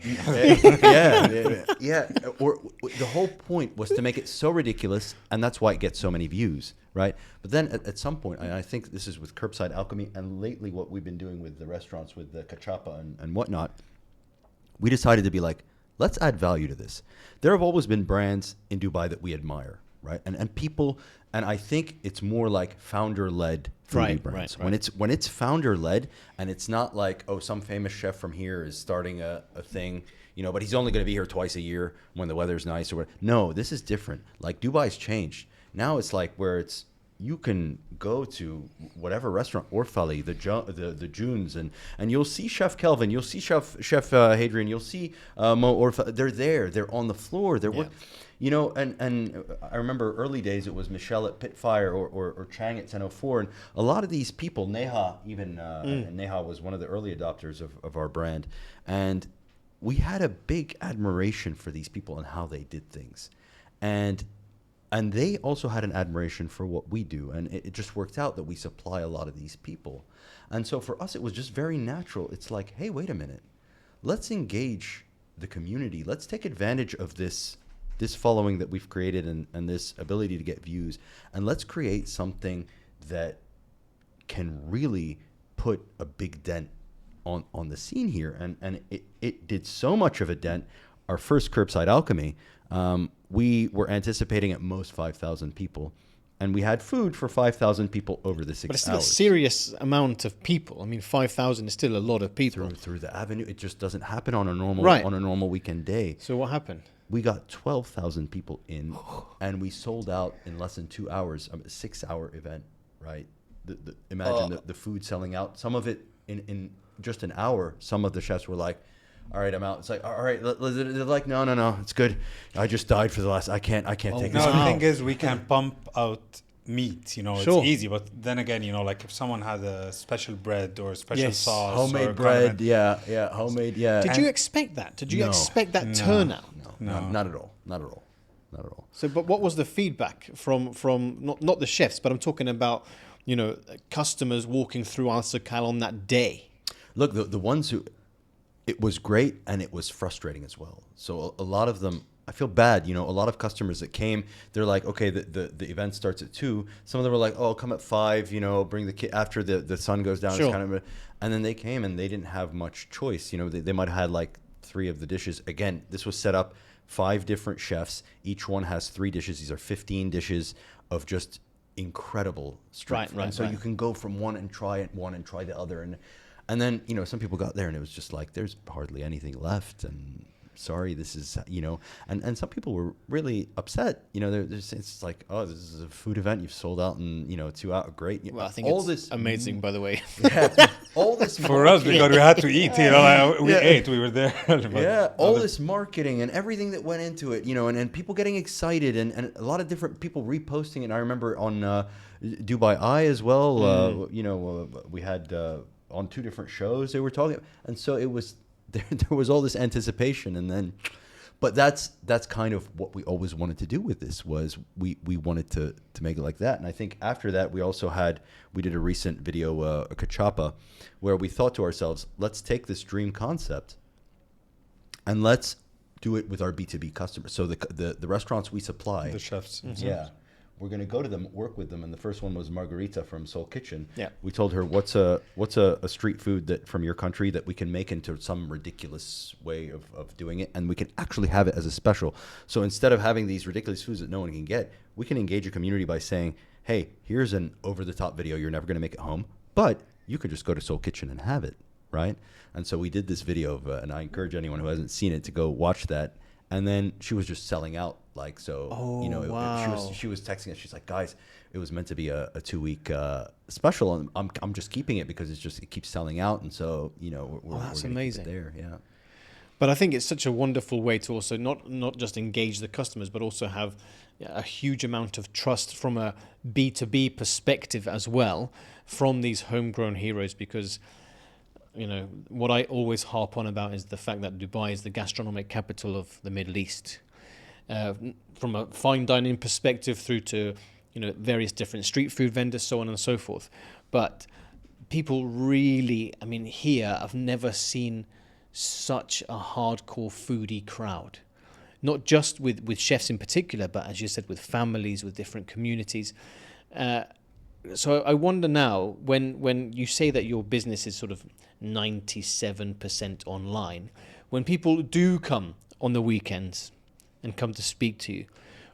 Speaker 3: yeah. Or the whole point was to make it so ridiculous, and that's why it gets so many views, right? But then at some point, and I think this is with Curbside Alchemy, and lately what we've been doing with the restaurants, with the cachapa and whatnot, we decided to be like, let's add value to this. There have always been brands in Dubai that we admire, right? And people, and I think it's more like founder-led foodie brands.
Speaker 1: Right.
Speaker 3: When it's founder-led, and it's not like, oh, some famous chef from here is starting a thing, but he's only going to be here twice a year when the weather's nice or whatever. No, this is different. Like Dubai's changed. Now it's like where you can go to whatever restaurant, Orfali, the Junes, and you'll see Chef Kelvin, you'll see Chef Hadrian, you'll see Mo Orfali. They're there. They're on the floor. They're working. And I remember early days it was Michelle at Pitfire or Chang at 1004, and a lot of these people, Neha even, Neha was one of the early adopters of our brand, and we had a big admiration for these people and how they did things, and they also had an admiration for what we do, and it just worked out that we supply a lot of these people, and so for us it was just very natural. It's like, hey, wait a minute, let's engage the community, let's take advantage of this following that we've created and this ability to get views, and let's create something that can really put a big dent on the scene here. And it did so much of a dent. Our first Curbside Alchemy, we were anticipating at most 5,000 people, and we had food for 5,000 people over the 6 hours.
Speaker 1: But it's still a serious amount of people. I mean, 5,000 is still a lot of people.
Speaker 3: Through the avenue. It just doesn't happen on a normal
Speaker 1: Right.
Speaker 3: on a normal weekend day.
Speaker 1: So what happened?
Speaker 3: We got 12,000 people in, and we sold out in less than 2 hours. A 6-hour event, right? Imagine the food selling out. Some of it in just an hour. Some of the chefs were like, "All right, I'm out." It's like, "All right," they're like, "No, it's good. I just died for the last. I can't take this."
Speaker 2: No, the thing is, we can pump out meat. It's easy. But then again, like if someone had a special bread or a special sauce,
Speaker 3: homemade
Speaker 2: or
Speaker 3: bread, homemade,
Speaker 1: Did you expect that? Did you expect that turnout?
Speaker 3: No, not at all.
Speaker 1: So, but what was the feedback from not the chefs, but I'm talking about, customers walking through Alserkal on that day?
Speaker 3: Look, the ones who, it was great and it was frustrating as well. So a lot of them, I feel bad, a lot of customers that came, they're like, okay, the event starts at 2. Some of them were like, oh, come at 5, bring the kid after the sun goes down.
Speaker 1: Sure.
Speaker 3: It's kind of, and then they came and they didn't have much choice. They might have had like 3 of the dishes. Again, this was set up 5 different chefs. Each one has 3 dishes. These are 15 dishes of just incredible street food. And so you can go from one and try the other. And then, some people got there and it was just like, there's hardly anything left. And sorry, this is, and some people were really upset. It's like, oh, this is a food event. You've sold out in, 2 hours. Great.
Speaker 1: Well, I think all it's amazing, by the way.
Speaker 3: Yeah, all this
Speaker 2: for us, because we had to eat, we ate, we were there.
Speaker 3: All this marketing and everything that went into it, and people getting excited and a lot of different people reposting it. I remember on Dubai Eye as well, we had on 2 different shows they were talking, and so it was there was all this anticipation, and then, but that's kind of what we always wanted to do with this, was we wanted to make it like that. And I think after that we did a recent video, a cachapa, where we thought to ourselves, let's take this dream concept and let's do it with our B2B customers. So the restaurants we supply,
Speaker 2: the chefs,
Speaker 3: we're going to go to them, work with them. And the first one was Margarita from Soul Kitchen.
Speaker 1: Yeah.
Speaker 3: We told her, what's a street food that from your country that we can make into some ridiculous way of doing it, and we can actually have it as a special. So instead of having these ridiculous foods that no one can get, we can engage a community by saying, hey, here's an over-the-top video. You're never going to make it home, but you could just go to Soul Kitchen and have it, right? And so we did this video and I encourage anyone who hasn't seen it to go watch that. And then she was just selling out, like, so,
Speaker 1: wow.
Speaker 3: she was texting us. She's like, guys, it was meant to be a 2-week special, and I'm just keeping it because it keeps selling out. And so, we're
Speaker 1: that's
Speaker 3: gonna
Speaker 1: amazing.
Speaker 3: keep it there. Yeah.
Speaker 1: But I think it's such a wonderful way to also not just engage the customers, but also have a huge amount of trust from a B2B perspective as well from these homegrown heroes, because what I always harp on about is the fact that Dubai is the gastronomic capital of the Middle East. From a fine dining perspective through to, various different street food vendors, so on and so forth. But people really, here I've never seen such a hardcore foodie crowd. Not just with chefs in particular, but as you said, with families, with different communities. So I wonder now, when you say that your business is sort of 97% online, when people do come on the weekends and come to speak to you,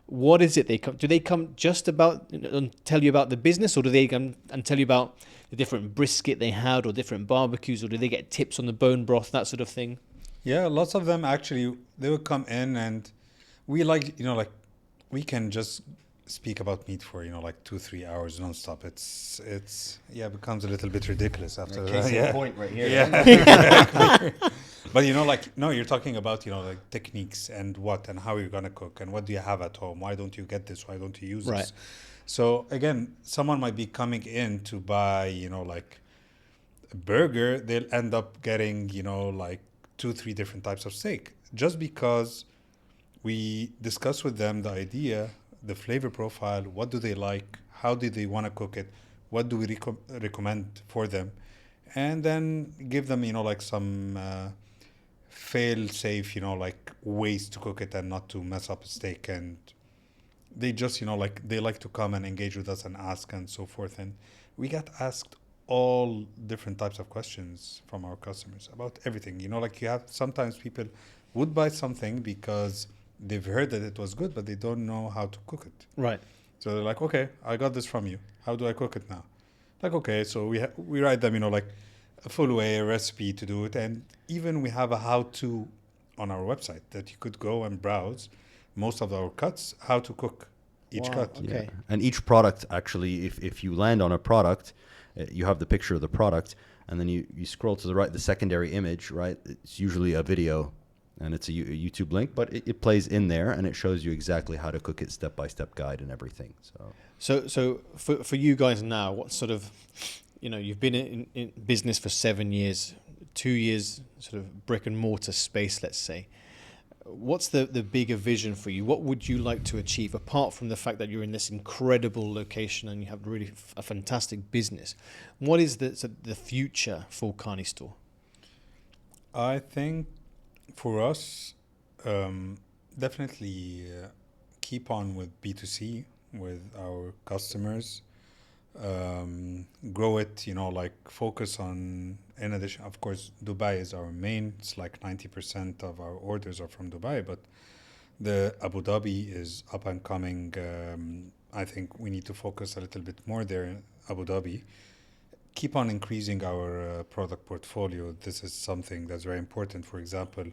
Speaker 1: what is it they come? Do they come just about and tell you about the business, or do they come and tell you about the different brisket they had, or different barbecues, or do they get tips on the bone broth, that sort of thing?
Speaker 2: Yeah, lots of them actually, they would come in, and we we can just speak about meat for 2-3 hours nonstop. It's becomes a little bit ridiculous after that.
Speaker 3: Yeah, point right here.
Speaker 2: Yeah. But you're talking about techniques and how you're gonna cook and what do you have at home. Why don't you get this? Why don't you use this? So again, someone might be coming in to buy a burger. They'll end up getting 2-3 different types of steak, just because we discuss with them the idea, the flavor profile, what do they like, how do they want to cook it, what do we recommend for them, and then give them some fail safe ways to cook it and not to mess up a steak. And they just they like to come and engage with us and ask and so forth, and we get asked all different types of questions from our customers about everything. You have sometimes people would buy something because they've heard that it was good, but they don't know how to cook it.
Speaker 1: Right.
Speaker 2: So they're like, okay, I got this from you. How do I cook it now? Okay, so we write them, a full way, a recipe to do it. And even we have a how-to on our website that you could go and browse most of our cuts, how to cook each
Speaker 1: Wow,
Speaker 2: cut.
Speaker 1: okay.
Speaker 3: Yeah. And each product, actually, if you land on a product, you have the picture of the product, and then you scroll to the right, the secondary image, right? It's usually a video, and it's a YouTube link, but it plays in there, and it shows you exactly how to cook it, step-by-step guide and everything.
Speaker 1: So for you guys now, what sort of, you've been in business for 7 years, 2 years sort of brick and mortar space, let's say. What's the bigger vision for you? What would you like to achieve, apart from the fact that you're in this incredible location and you have really a fantastic business? What is the future for Carnistore?
Speaker 2: I think for us, definitely keep on with B2C with our customers. Grow it, like focus on, in addition, of course, Dubai is our main. It's like 90% of our orders are from Dubai, but the Abu Dhabi is up and coming. I think we need to focus a little bit more there in Abu Dhabi. Keep on increasing our product portfolio. This is something that's very important. For example,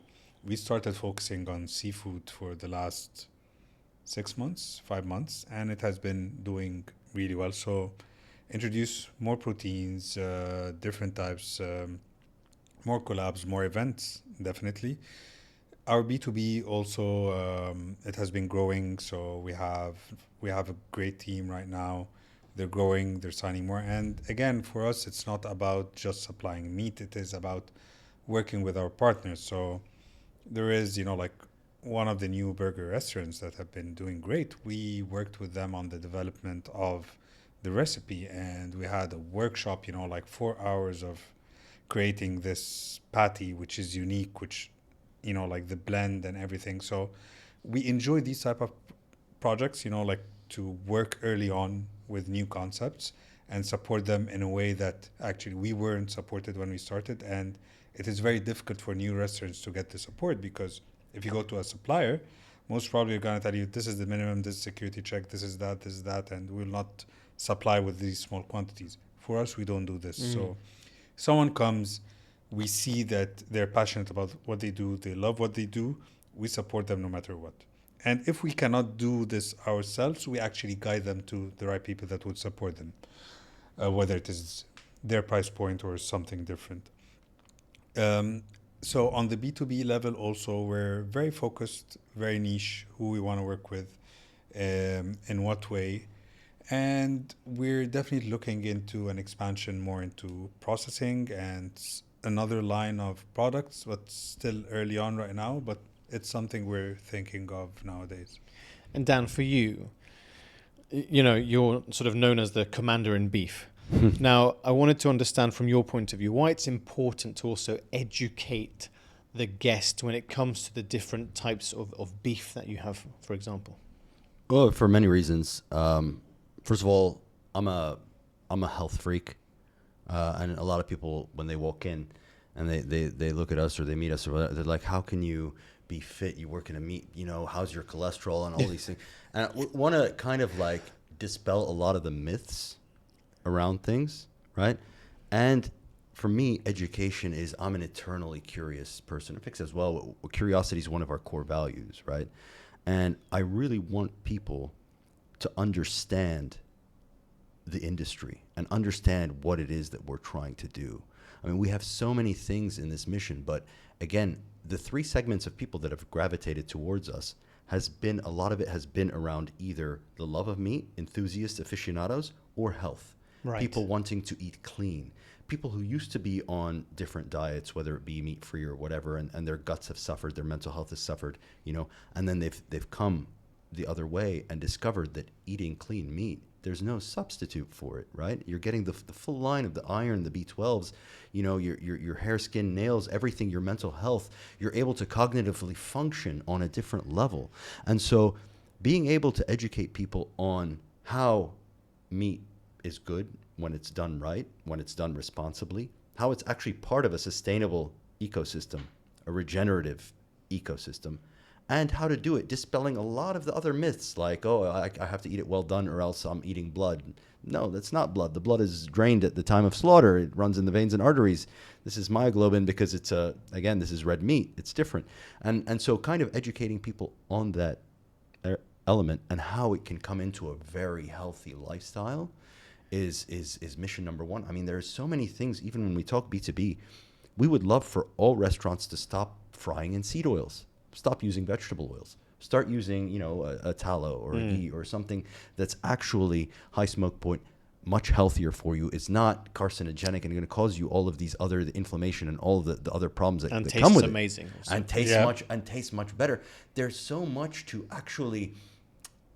Speaker 2: we started focusing on seafood for the last 6 months, 5 months, and it has been doing really well. So introduce more proteins, different types, more collabs, more events, definitely. Our B2B also, it has been growing. So we have a great team right now. They're growing, they're signing more. And again, for us, it's not about just supplying meat. It is about working with our partners. So there is, like one of the new burger restaurants that have been doing great. We worked with them on the development of the recipe, and we had a workshop, like 4 hours of creating this patty, which is unique, which, like the blend and everything. So we enjoy these type of projects, like to work early on with new concepts and support them in a way that actually we weren't supported when we started. And it is very difficult for new restaurants to get the support, because if you go to a supplier, most probably you're going to tell you, this is the minimum, this is security check, this is that, and we'll not supply with these small quantities. For us, we don't do this. So someone comes, we see that they're passionate about what they do, they love what they do, we support them no matter what. And if we cannot do this ourselves, we actually guide them to the right people that would support them, whether it is their price point or something different. So on the B2B level also, we're very focused, very niche, who we want to work with, in what way. And we're definitely looking into an expansion more into processing and another line of products, but still early on right now. But it's something we're thinking of nowadays.
Speaker 1: And Dan, for you, you're sort of known as the commander in beef. Now, I wanted to understand from your point of view why it's important to also educate the guest when it comes to the different types of beef that you have, for example.
Speaker 3: Well, for many reasons. First of all, I'm a health freak, and a lot of people, when they walk in and they look at us or they meet us, or whatever, they're like, "How can you be fit? You work in a meat, how's your cholesterol and all these things?" And I want to kind of like dispel a lot of the myths around things, right? And for me, education is, I'm an eternally curious person. Fix as well. Curiosity is one of our core values, right? And I really want people to understand the industry and understand what it is that we're trying to do. I mean, we have so many things in this mission, but again, the 3 segments of people that have gravitated towards us a lot of it has been around either the love of meat, enthusiasts, aficionados, or health.
Speaker 1: Right.
Speaker 3: People wanting to eat clean. People who used to be on different diets, whether it be meat-free or whatever, and their guts have suffered, their mental health has suffered, and then they've come the other way and discovered that eating clean meat, there's no substitute for it, right? You're getting the full line of the iron, the B12s, your hair, skin, nails, everything, your mental health. You're able to cognitively function on a different level. And so being able to educate people on how meat is good when it's done right, when it's done responsibly, how it's actually part of a sustainable ecosystem, a regenerative ecosystem, and how to do it, dispelling a lot of the other myths like, oh, I have to eat it well done or else I'm eating blood. No, that's not blood. The blood is drained at the time of slaughter. It runs in the veins and arteries. This is myoglobin because it's again, this is red meat. It's different. And so kind of educating people on that element and how it can come into a very healthy lifestyle is mission number one. I mean, there's so many things, even when we talk B2B, we would love for all restaurants to stop frying in seed oils, stop using vegetable oils, start using, a tallow or a ghee or something that's actually high smoke point, much healthier for you. It's not carcinogenic and going to cause you all of these other the inflammation and all of the other problems that come with
Speaker 1: amazing
Speaker 3: it.
Speaker 1: also.
Speaker 3: And tastes much better. There's so much to actually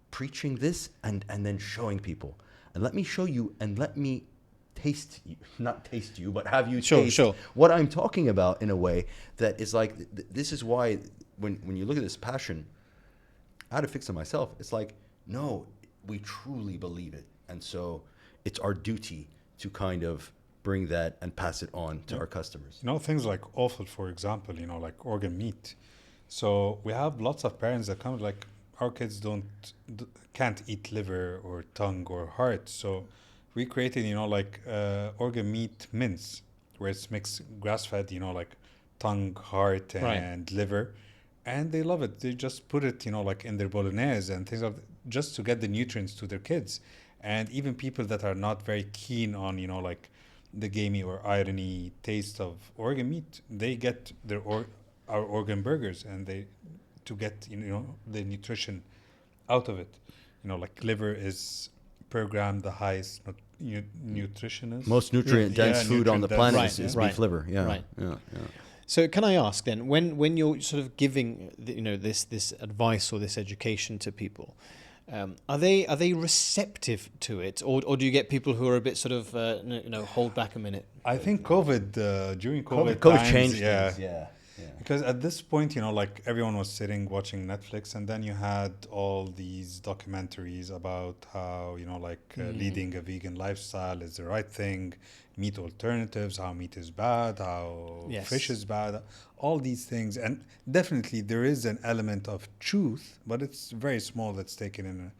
Speaker 3: preaching this and then showing people. And let me show you and let me taste you, not taste you, but have you taste what I'm talking about in a way that is like, this is why when you look at this passion, I had to fix it myself. It's like, no, we truly believe it. And so it's our duty to kind of bring that and pass it on to our customers.
Speaker 2: Things like offal, for example, like organ meat. So we have lots of parents that come like, our kids can't eat liver or tongue or heart. So we created, organ meat mince, where it's mixed grass-fed, like tongue, heart, and liver. And they love it. They just put it, like in their bolognese and things just to get the nutrients to their kids. And even people that are not very keen on, like the gamey or irony taste of organ meat, they get our organ burgers and to get, the nutrition out of it. Like liver is per gram the highest nutritionist.
Speaker 3: Most nutrient-dense food on the planet is beef liver. Yeah.
Speaker 1: Right.
Speaker 3: Yeah.
Speaker 1: So can I ask then, when you're sort of giving this advice or this education to people, are they receptive to it, or do you get people who are a bit sort of hold back a minute?
Speaker 2: I think during COVID
Speaker 3: times,
Speaker 2: changed
Speaker 3: things. Yeah.
Speaker 2: Because at this point, like everyone was sitting watching Netflix, and then you had all these documentaries about how, leading a vegan lifestyle is the right thing, meat alternatives, how meat is bad, how fish is bad, all these things. And definitely there is an element of truth, but it's very small that's taken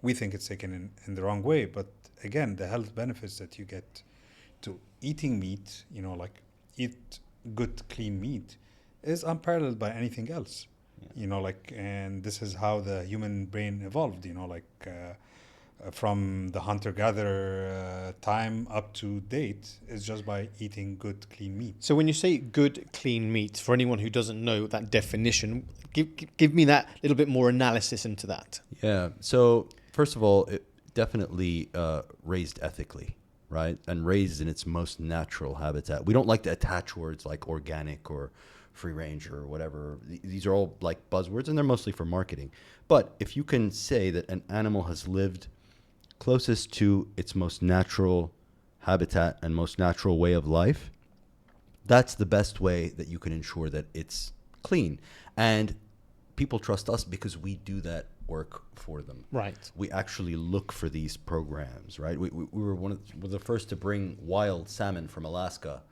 Speaker 2: we think it's taken in the wrong way. But again, the health benefits that you get to eating meat, like eat good, clean meat, is unparalleled by anything else. And this is how the human brain evolved, from the hunter-gatherer time up to date is just by eating good, clean meat.
Speaker 1: So when you say good, clean meat, for anyone who doesn't know that definition, give me that little bit more analysis into that.
Speaker 3: Yeah. So first of all, it definitely raised ethically, right? And raised in its most natural habitat. We don't like to attach words like organic or free range or whatever. These are all like buzzwords, and they're mostly for marketing. But if you can say that an animal has lived closest to its most natural habitat and most natural way of life, that's the best way that you can ensure that it's clean. And people trust us because we do that work for them.
Speaker 1: Right.
Speaker 3: We actually look for these programs, right? We were one of the first to bring wild salmon from Alaska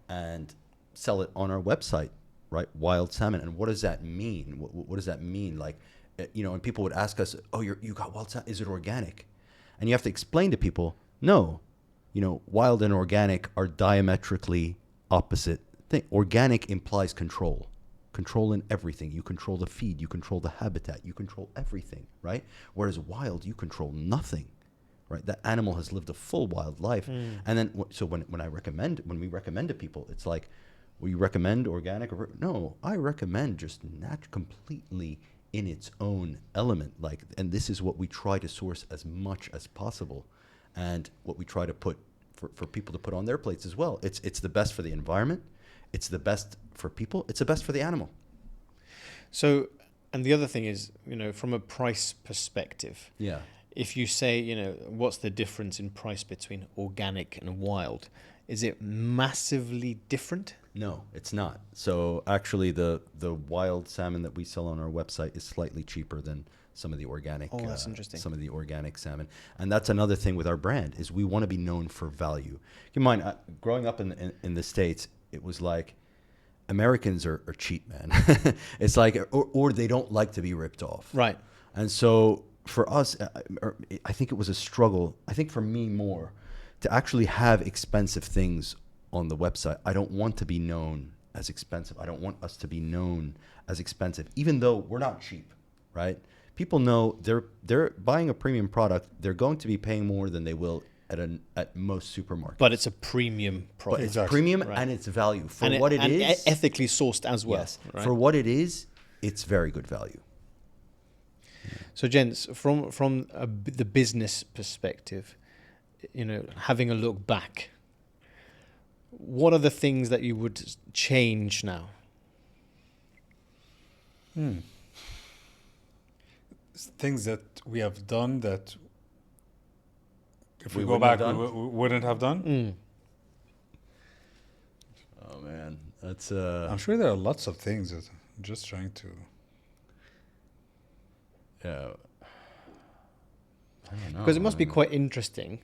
Speaker 3: and sell it on our website, right? Wild salmon. And what does that mean? What does that mean? Like, and people would ask us, oh, you got wild salmon, is it organic? And you have to explain to people, no, wild and organic are diametrically opposite thing. Organic implies control in everything. You control the feed, you control the habitat, you control everything, right? Whereas wild, you control nothing, right? That animal has lived a full wild life. And then, so when we recommend to people, it's like, will you recommend organic? No, I recommend just completely in its own element. And this is what we try to source as much as possible. And what we try to put for people to put on their plates as well. It's the best for the environment. It's the best for people. It's the best for the animal.
Speaker 1: So, and the other thing is, from a price perspective,
Speaker 3: yeah.
Speaker 1: If you say, what's the difference in price between organic and wild? Is it massively different?
Speaker 3: No, it's not. So actually the wild salmon that we sell on our website is slightly cheaper than some of the organic.
Speaker 1: Oh, that's interesting.
Speaker 3: Some of the organic salmon. And that's another thing with our brand is we want to be known for value. Keep in mind, growing up in the States, it was like Americans are cheap, man. It's like, or they don't like to be ripped off.
Speaker 1: Right.
Speaker 3: And so for us, I think it was a struggle. I think for me more to actually have expensive things on the website. I don't want to be known as expensive. I don't want us to be known as expensive, even though we're not cheap, right? People know they're buying a premium product. They're going to be paying more than they will at most supermarkets.
Speaker 1: But it's a premium product.
Speaker 3: But it's
Speaker 2: Exactly.
Speaker 3: premium
Speaker 1: Right.
Speaker 3: and it's value for
Speaker 1: and
Speaker 3: what it
Speaker 1: and
Speaker 3: is.
Speaker 1: ethically sourced as well.
Speaker 3: Yes,
Speaker 1: Right?
Speaker 3: for what it is, it's very good value.
Speaker 1: So, gents, from the business perspective, having a look back, what are the things that you would change now?
Speaker 2: Things that we have done that if we
Speaker 3: We
Speaker 2: go
Speaker 3: wouldn't have
Speaker 2: back,
Speaker 3: done?
Speaker 2: we wouldn't have done.
Speaker 3: Oh man, that's
Speaker 2: I'm sure there are lots of things that I'm just trying to.
Speaker 3: yeah. I don't know.
Speaker 1: Because it must be quite interesting,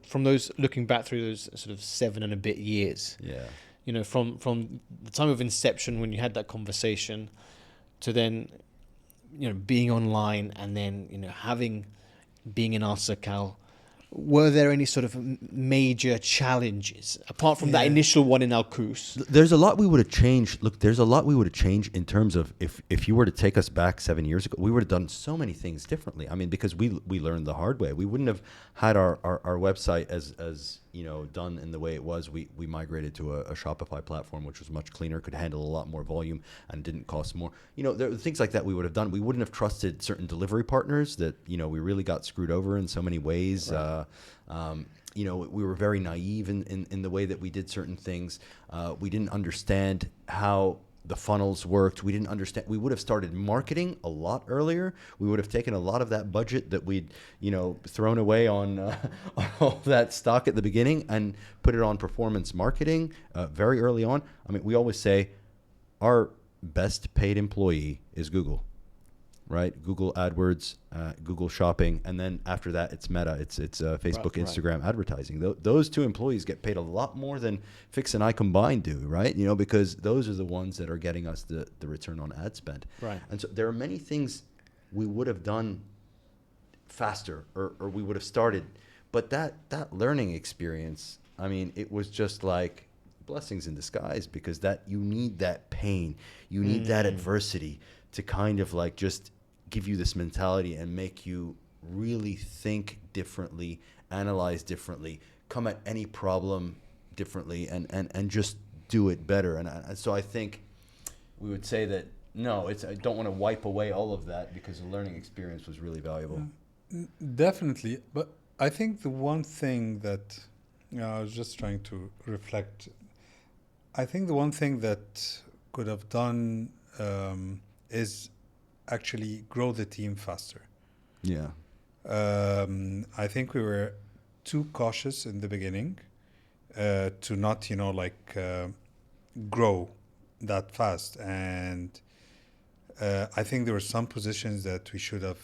Speaker 1: from those looking back through those sort of 7 and a bit years.
Speaker 3: Yeah.
Speaker 1: From the time of inception when you had that conversation, to then, being online and then being in Alserkal. Were there any sort of major challenges apart from that initial one in Al Kus?
Speaker 3: There's a lot we would have changed. Look, there's a lot we would have changed in terms of if you were to take us back 7 years ago, we would have done so many things differently. I mean, because we learned the hard way. We wouldn't have had our website as done in the way it was. We migrated to a Shopify platform, which was much cleaner, could handle a lot more volume, and didn't cost more. There are things like that we would have done. We wouldn't have trusted certain delivery partners that we really got screwed over in so many ways. Right. We were very naive in the way that we did certain things. We didn't understand how the funnels worked. We didn't understand. We would have started marketing a lot earlier. We would have taken a lot of that budget that we'd, thrown away on all that stock at the beginning and put it on performance marketing very early on. I mean, we always say our best paid employee is Google. Right, Google AdWords, Google Shopping, and then after that, it's Meta, it's Facebook,
Speaker 1: Right.
Speaker 3: Instagram advertising. Those two employees get paid a lot more than Fix and I combined do, right? Because those are the ones that are getting us the return on ad spend.
Speaker 1: Right.
Speaker 3: And so there are many things we would have done faster, or we would have started, but that learning experience, I mean, it was just like blessings in disguise, because that you need that pain, you need that adversity to kind of like just give you this mentality and make you really think differently, analyze differently, come at any problem differently, and just do it better. And so I think we would say that no, I don't want to wipe away all of that, because the learning experience was really valuable.
Speaker 2: Definitely, but I think the one thing that I was just trying to reflect. I think the one thing that could have done is actually grow the team faster.
Speaker 3: Yeah.
Speaker 2: I think we were too cautious in the beginning to not, grow that fast. And I think there were some positions that we should have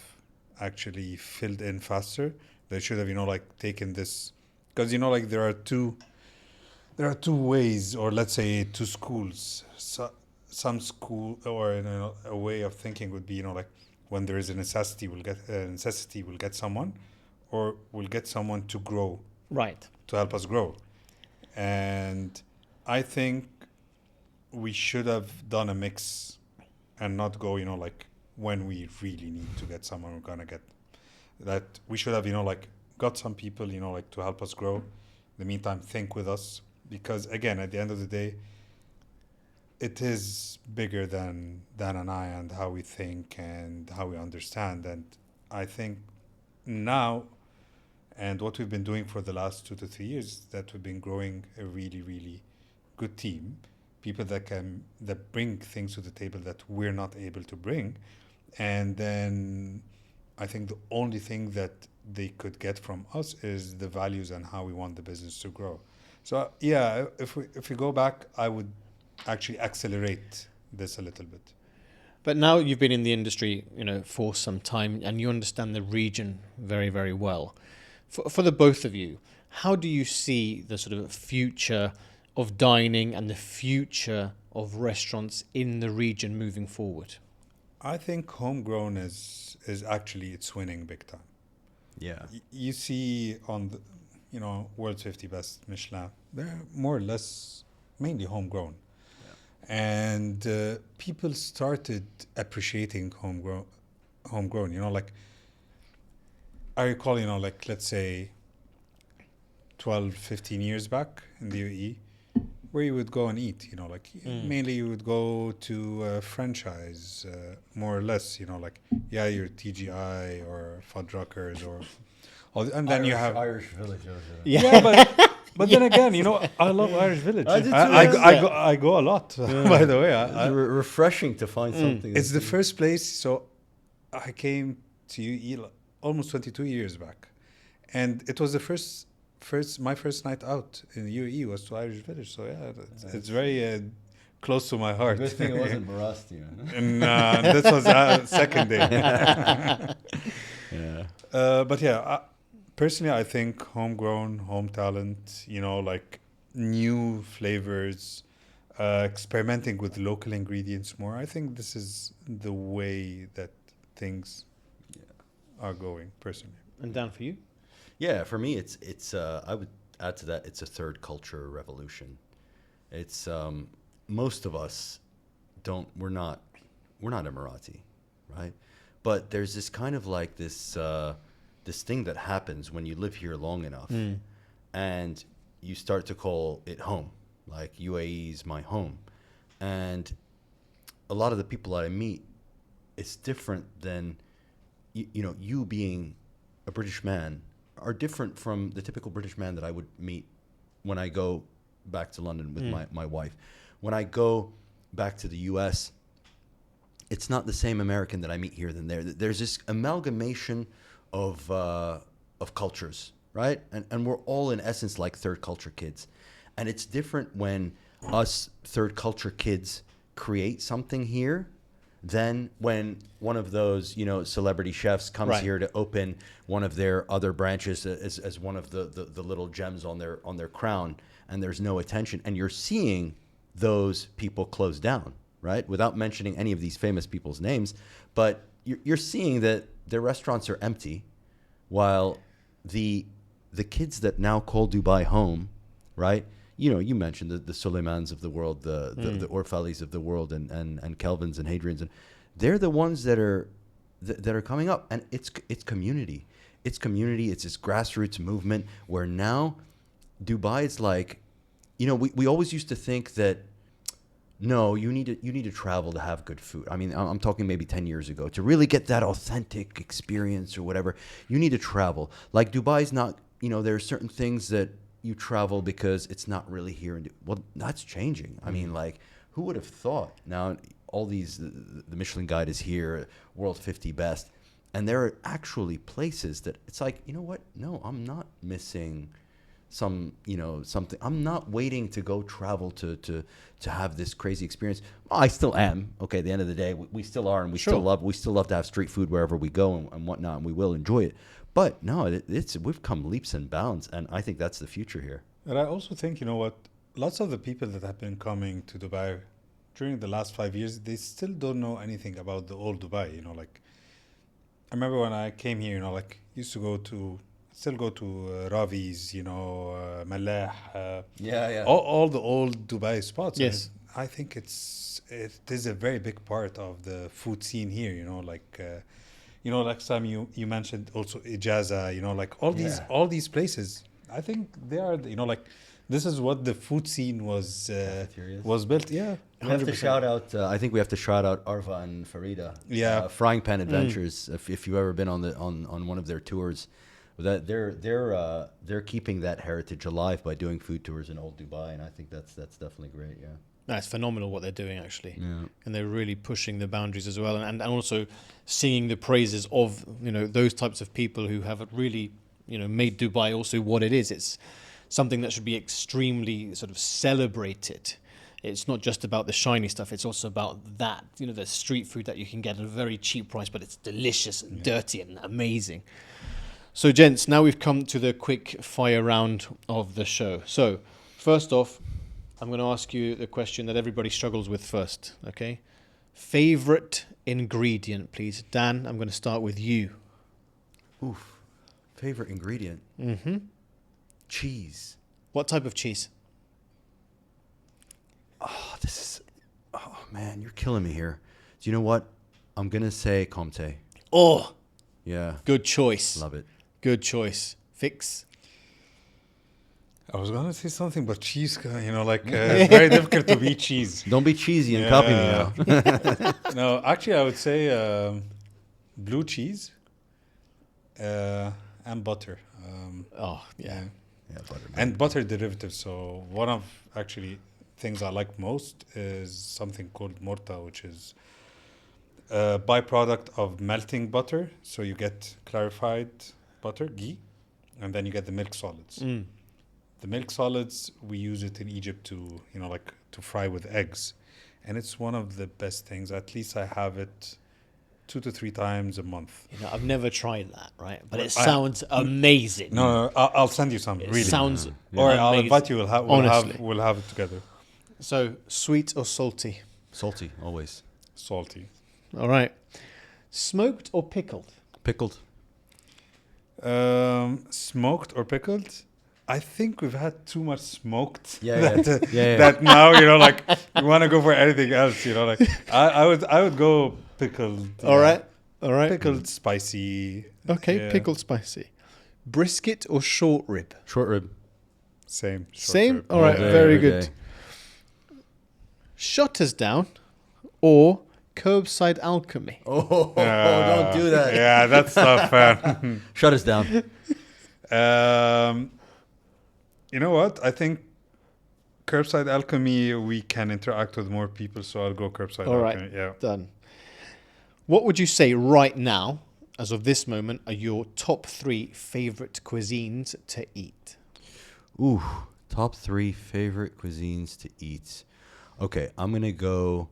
Speaker 2: actually filled in faster. They should have, taken this, because, there are two ways, or let's say two schools. Some school, or a way of thinking would be, when there is a necessity, we'll get someone, or we'll get someone to grow,
Speaker 1: Right.
Speaker 2: to help us grow. And I think we should have done a mix and not go, when we really need to get someone, we're gonna get that. We should have, got some people, to help us grow. In the meantime, think with us, because again, at the end of the day, it is bigger than Dan and I, and how we think and how we understand. And I think now, and what we've been doing for the last 2 to 3 years, that we've been growing a really, really good team, people that bring things to the table that we're not able to bring. And then I think the only thing that they could get from us is the values and how we want the business to grow. So yeah, if we go back, I would actually accelerate this a little bit.
Speaker 1: But now you've been in the industry, for some time, and you understand the region very, very well. For the both of you, how do you see the sort of future of dining and the future of restaurants in the region moving forward?
Speaker 2: I think homegrown is actually it's winning big time.
Speaker 3: Yeah.
Speaker 2: You see on the, World's 50 Best Michelin, they're more or less mainly homegrown. And people started appreciating homegrown, like I recall, like let's say 12, 15 years back in the UAE, where you would go and eat, like mainly you would go to a franchise, more or less, like, your TGI or Fuddruckers or and then you have
Speaker 3: Irish Village.
Speaker 2: yeah, but then again, I love Irish Village.
Speaker 3: I do too,
Speaker 2: I go a lot. By the way,
Speaker 3: It's refreshing to find something.
Speaker 2: it's the first place. So I came to UAE almost 22 years back, and it was the my first night out in the UAE was to Irish Village. So it's very close to my heart.
Speaker 3: Good thing it wasn't Marasti.
Speaker 2: And this was second day. But personally, I think homegrown, home talent, like new flavors, experimenting with local ingredients more. I think this is the way that things are going, personally.
Speaker 1: And Dan, for you?
Speaker 3: Yeah, for me, it's. I would add to that. It's a third culture revolution. It's most of us we're not Emirati, right? But there's this kind of like this thing that happens when you live here long enough, and you start to call it home. Like UAE is my home, and a lot of the people that I meet, it's different than you being a British man are different from the typical British man that I would meet when I go back to London with my wife. When I go back to the US, it's not the same American that I meet here than there. There's this amalgamation of cultures, right? And we're all in essence like third culture kids. And it's different when us third culture kids create something here than when one of those, celebrity chefs comes here to open one of their other branches as one of the little gems on their crown, and there's no attention. And you're seeing those people close down, right? Without mentioning any of these famous people's names, but you're seeing that their restaurants are empty, while the kids that now call Dubai home, right? You mentioned the Suleimans of the world, the Orfalis of the world, and Kelvins and Hadrians, and they're the ones that are coming up, and it's community. It's community. It's this grassroots movement where now Dubai is like, we always used to think that no, you need to travel to have good food. I mean, I'm talking maybe 10 years ago to really get that authentic experience or whatever. You need to travel. Like Dubai's not. There are certain things that you travel because it's not really here. Well, that's changing. I mean, like, who would have thought? Now, all these, the Michelin Guide is here, World 50 Best, and there are actually places that it's like, you know what? No, I'm not missing something. I'm not waiting to go travel to have this crazy experience. I still am. Okay, at the end of the day, we still are, and we still love to have street food wherever we go and whatnot, and we will enjoy it. But no, we've come leaps and bounds, and I think that's the future here.
Speaker 2: And I also think, lots of the people that have been coming to Dubai during the last 5 years, they still don't know anything about the old Dubai. Like I remember when I came here, used to still go to Ravi's, Mallah, all the old Dubai spots.
Speaker 1: Yes,
Speaker 2: I think it is a very big part of the food scene here. Like Sam, you mentioned also Ijaza, like all these places. I think they are, this is what the food scene was built. Yeah, 100%.
Speaker 3: We have to shout out. I think we have to shout out Arva and Farida.
Speaker 2: Yeah,
Speaker 3: Frying Pan Adventures. If you've ever been on one of their tours, that they're keeping that heritage alive by doing food tours in old Dubai, and I think that's definitely great. Yeah.
Speaker 1: That's phenomenal what they're doing, actually. Yeah. And they're really pushing the boundaries as well, and also singing the praises of those types of people who have really made Dubai also what it is. It's something that should be extremely sort of celebrated. It's not just about the shiny stuff. It's also about that the street food that you can get at a very cheap price, but it's delicious and dirty and amazing. So, gents, now we've come to the quick fire round of the show. So, first off, I'm going to ask you the question that everybody struggles with first, okay? Favorite ingredient, please. Dan, I'm going to start with you.
Speaker 3: Oof. Favorite ingredient?
Speaker 1: Mm-hmm.
Speaker 3: Cheese.
Speaker 1: What type of cheese?
Speaker 3: Oh, man, you're killing me here. Do you know what? I'm going to say Comté.
Speaker 1: Oh,
Speaker 3: Yeah.
Speaker 1: good choice.
Speaker 3: Love it.
Speaker 1: Good choice. Fix.
Speaker 2: I was gonna say something, but cheese, it's very difficult to beat cheese.
Speaker 3: Don't be cheesy and copy me now.
Speaker 2: No, actually, I would say blue cheese and butter.
Speaker 1: Oh, yeah.
Speaker 3: Yeah, butter.
Speaker 2: And butter derivatives. So one of actually things I like most is something called morta, which is a byproduct of melting butter. So you get clarified butter, ghee, and then you get the milk solids.
Speaker 1: Mm.
Speaker 2: The milk solids, we use it in Egypt to, to fry with eggs. And it's one of the best things. At least I have it 2 to 3 times a month.
Speaker 1: You know, I've never tried that, right? But it
Speaker 2: I-
Speaker 1: sounds amazing.
Speaker 2: No, I'll send you some,
Speaker 1: It
Speaker 2: really.
Speaker 1: sounds
Speaker 2: Or I'll
Speaker 1: amazing.
Speaker 2: invite you.
Speaker 1: Honestly.
Speaker 2: We'll have it together.
Speaker 1: So, sweet or salty?
Speaker 3: Salty, always.
Speaker 2: Salty.
Speaker 1: All right. Smoked or pickled?
Speaker 3: Pickled.
Speaker 2: Smoked or pickled? I think we've had too much smoked.
Speaker 3: Yeah,
Speaker 2: that,
Speaker 3: yeah.
Speaker 2: that now, you want to go for anything else. I would go pickled.
Speaker 1: All right. All right.
Speaker 2: Pickled, spicy.
Speaker 1: Okay,
Speaker 2: yeah.
Speaker 1: pickled spicy. Brisket or short rib?
Speaker 3: Short rib.
Speaker 2: Same. short
Speaker 1: Same?
Speaker 2: rib.
Speaker 1: All right,
Speaker 3: All day,
Speaker 1: very
Speaker 3: every
Speaker 1: good.
Speaker 3: day.
Speaker 1: Shutters down or curbside alchemy?
Speaker 3: Oh, don't do that.
Speaker 2: Yeah, that's tough, man.
Speaker 3: Shut us down.
Speaker 2: You know what? I think curbside alchemy, we can interact with more people, so I'll go curbside
Speaker 1: All right.
Speaker 2: alchemy. Yeah.
Speaker 1: Done. What would you say right now, as of this moment, are your top 3 favorite cuisines to eat?
Speaker 3: Ooh, top 3 favorite cuisines to eat. Okay, I'm going to go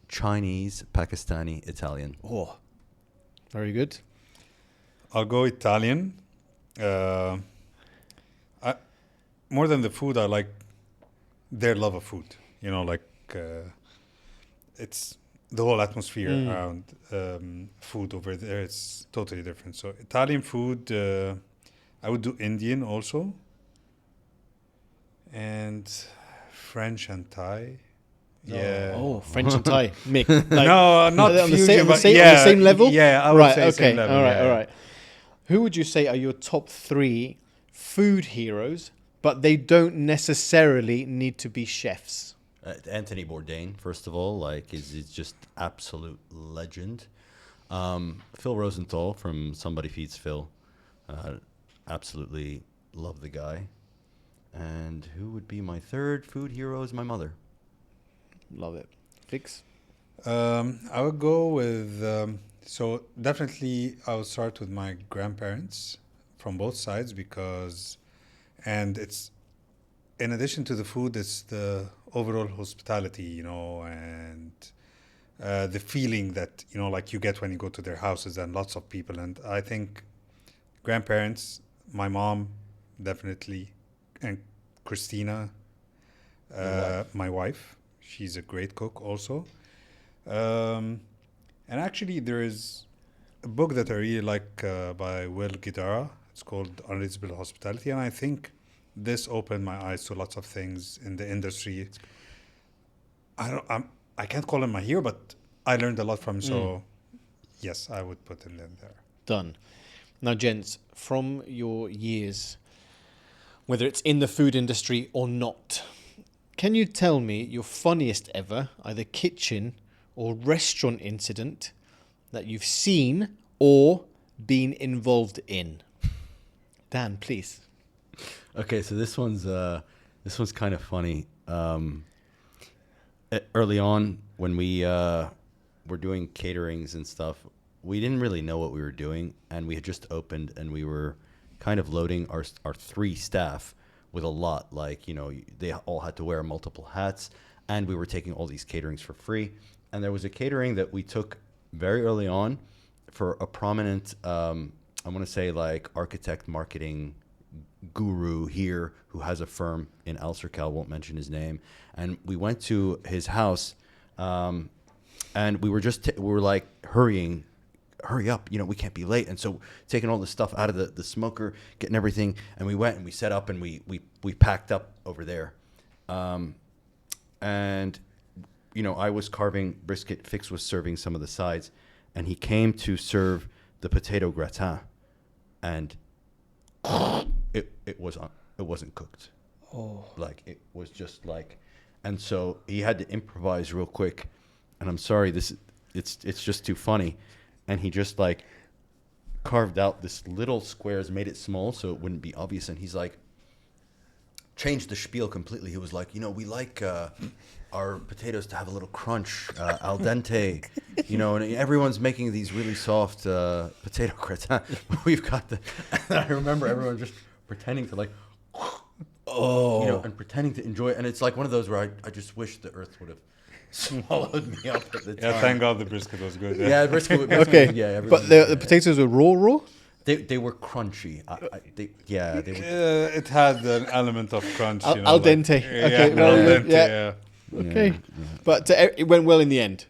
Speaker 3: Chinese, Pakistani, Italian.
Speaker 1: Oh, very good.
Speaker 2: I'll go Italian. More than the food, I like their love of food. It's the whole atmosphere around food over there. It's totally different. So Italian food, I would do Indian also. And French and Thai. Yeah.
Speaker 1: Oh, French and Thai. Mick. Like,
Speaker 2: No, not
Speaker 1: on the
Speaker 2: fusion,
Speaker 1: same, on the
Speaker 2: but
Speaker 1: same,
Speaker 2: yeah,
Speaker 1: on the same level?
Speaker 2: Yeah, I would
Speaker 1: right,
Speaker 2: say
Speaker 1: okay.
Speaker 2: same level.
Speaker 1: All right,
Speaker 2: yeah.
Speaker 1: all right. Who would you say are your top 3 food heroes, but they don't necessarily need to be chefs?
Speaker 3: Anthony Bourdain, first of all, is just absolute legend. Phil Rosenthal from Somebody Feeds Phil. Absolutely love the guy. And who would be my third food hero is my mother.
Speaker 1: Love it. Fix?
Speaker 2: I would go with, so definitely I would start with my grandparents from both sides and it's, in addition to the food, it's the overall hospitality, and the feeling that, you get when you go to their houses and lots of people. And I think grandparents, my mom, definitely, and Christina, my wife. She's a great cook also. And actually, there is a book that I really like by Will Guidara. It's called Unreasonable Hospitality. And I think this opened my eyes to lots of things in the industry. I can't call him my hero, but I learned a lot from him. So, yes, I would put him in there.
Speaker 1: Done. Now, gents, from your years, whether it's in the food industry or not, can you tell me your funniest ever, either kitchen or restaurant incident that you've seen or been involved in? Dan, please.
Speaker 3: Okay, so this one's kind of funny. Early on, when we were doing caterings and stuff, we didn't really know what we were doing, and we had just opened, and we were kind of loading our 3 staff with a lot. They all had to wear multiple hats, and we were taking all these caterings for free. And there was a catering that we took very early on for a prominent, I want to say architect marketing guru here who has a firm in Alserkal, won't mention his name. And we went to his house, and we were we were like hurry up, we can't be late. And so taking all the stuff out of the smoker, getting everything, and we went and we set up and we packed up over there. And, I was carving brisket, Fix was serving some of the sides, and he came to serve the potato gratin, and it wasn't cooked. Oh. Like, it was just like, and so he had to improvise real quick, and I'm sorry, it's just too funny. And he just like carved out this little squares, made it small so it wouldn't be obvious. And he's like, changed the spiel completely. He was like, we like our potatoes to have a little crunch, al dente, and everyone's making these really soft potato gratin. We've got and I remember everyone just pretending to like, and pretending to enjoy it. And it's like one of those where I just wish the earth would have swallowed me up at the time.
Speaker 2: Yeah, thank God the brisket was good.
Speaker 3: Yeah, brisket
Speaker 1: okay.
Speaker 3: Yeah,
Speaker 1: but the potatoes were raw?
Speaker 3: They were crunchy. They were.
Speaker 2: It had an element of crunch.
Speaker 1: Al dente. Okay.
Speaker 2: Al dente, yeah.
Speaker 1: Okay. Yeah. But it went well in the end.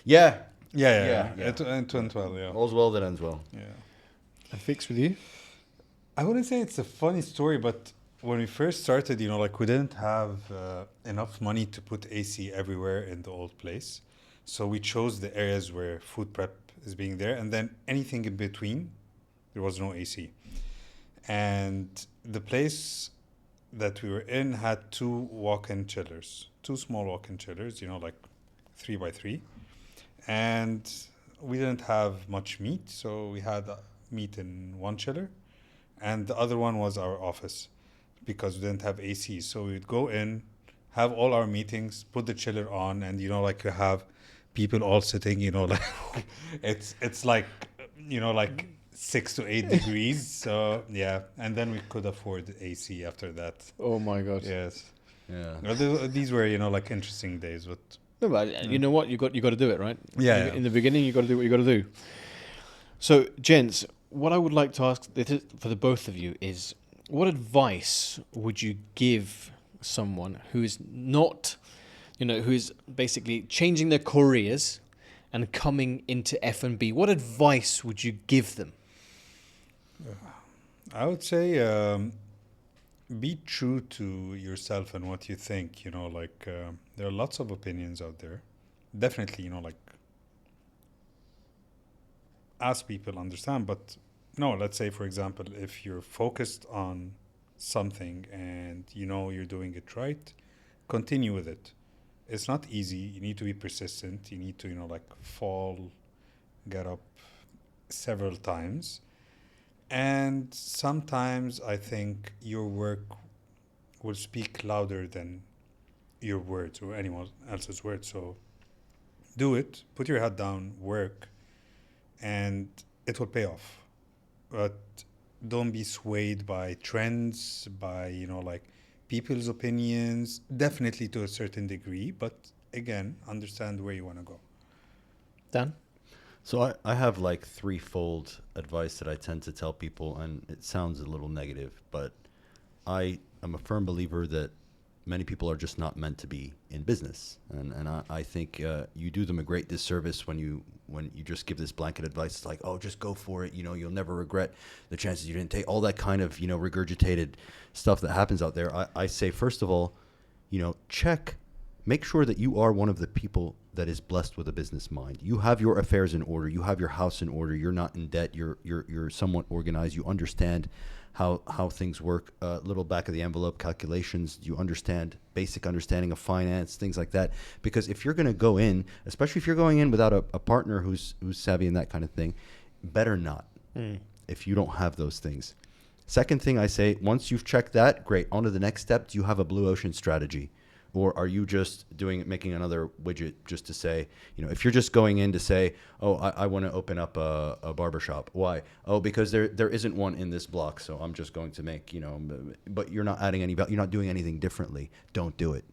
Speaker 3: Yeah.
Speaker 2: It went well, yeah.
Speaker 3: All's well that ends well.
Speaker 2: Yeah.
Speaker 1: I fix with you.
Speaker 2: I wouldn't say it's a funny story, but when we first started, we didn't have enough money to put AC everywhere in the old place. So we chose the areas where food prep is being there, and then anything in between, there was no AC. And the place that we were in had two small walk-in chillers, like 3x3. And we didn't have much meat, so we had meat in one chiller, and the other one was our office, because we didn't have AC. So we'd go in, have all our meetings, put the chiller on, and you have people all sitting, like it's like 6 to 8 degrees. So yeah, and then we could afford AC after that.
Speaker 1: Oh my God.
Speaker 2: Yes.
Speaker 3: Yeah.
Speaker 2: Well, these were interesting days, but
Speaker 1: no, but you know what, you got to do it, right?
Speaker 2: Yeah.
Speaker 1: In the beginning, you got to do what you got to do. So, gents, what I would like to ask for the both of you is, what advice would you give someone who is not, who is basically changing their careers and coming into F&B? What advice would you give them?
Speaker 2: I would say be true to yourself and what you think. There are lots of opinions out there. Definitely, ask people, understand, but no, let's say, for example, if you're focused on something and you're doing it right, continue with it. It's not easy. You need to be persistent. You need to, fall, get up several times. And sometimes I think your work will speak louder than your words or anyone else's words. So do it, put your head down, work, and it will pay off. But don't be swayed by trends, by, people's opinions, definitely to a certain degree. But again, understand where you want to go.
Speaker 1: Dan?
Speaker 3: So I have like threefold advice that I tend to tell people, and it sounds a little negative, but I am a firm believer that many people are just not meant to be in business. And I think you do them a great disservice when you just give this blanket advice. It's like, oh, just go for it. You'll never regret the chances you didn't take. All that kind of, regurgitated stuff that happens out there. I say, first of all, make sure that you are one of the people that is blessed with a business mind. You have your affairs in order. You have your house in order. You're not in debt. You're somewhat organized. You understand how things work, little back of the envelope calculations. You understand basic understanding of finance, things like that. Because if you're going to go in, especially if you're going in without a partner who's savvy in that kind of thing, better not if you don't have those things. Second thing I say, once you've checked that, great. On to the next step. Do you have a blue ocean strategy? Or are you just making another widget just to say, if you're just going in to say, oh, I want to open up a barbershop. Why? Oh, because there isn't one in this block, so I'm just going to make, but you're not adding any value. You're not doing anything differently. Don't do it.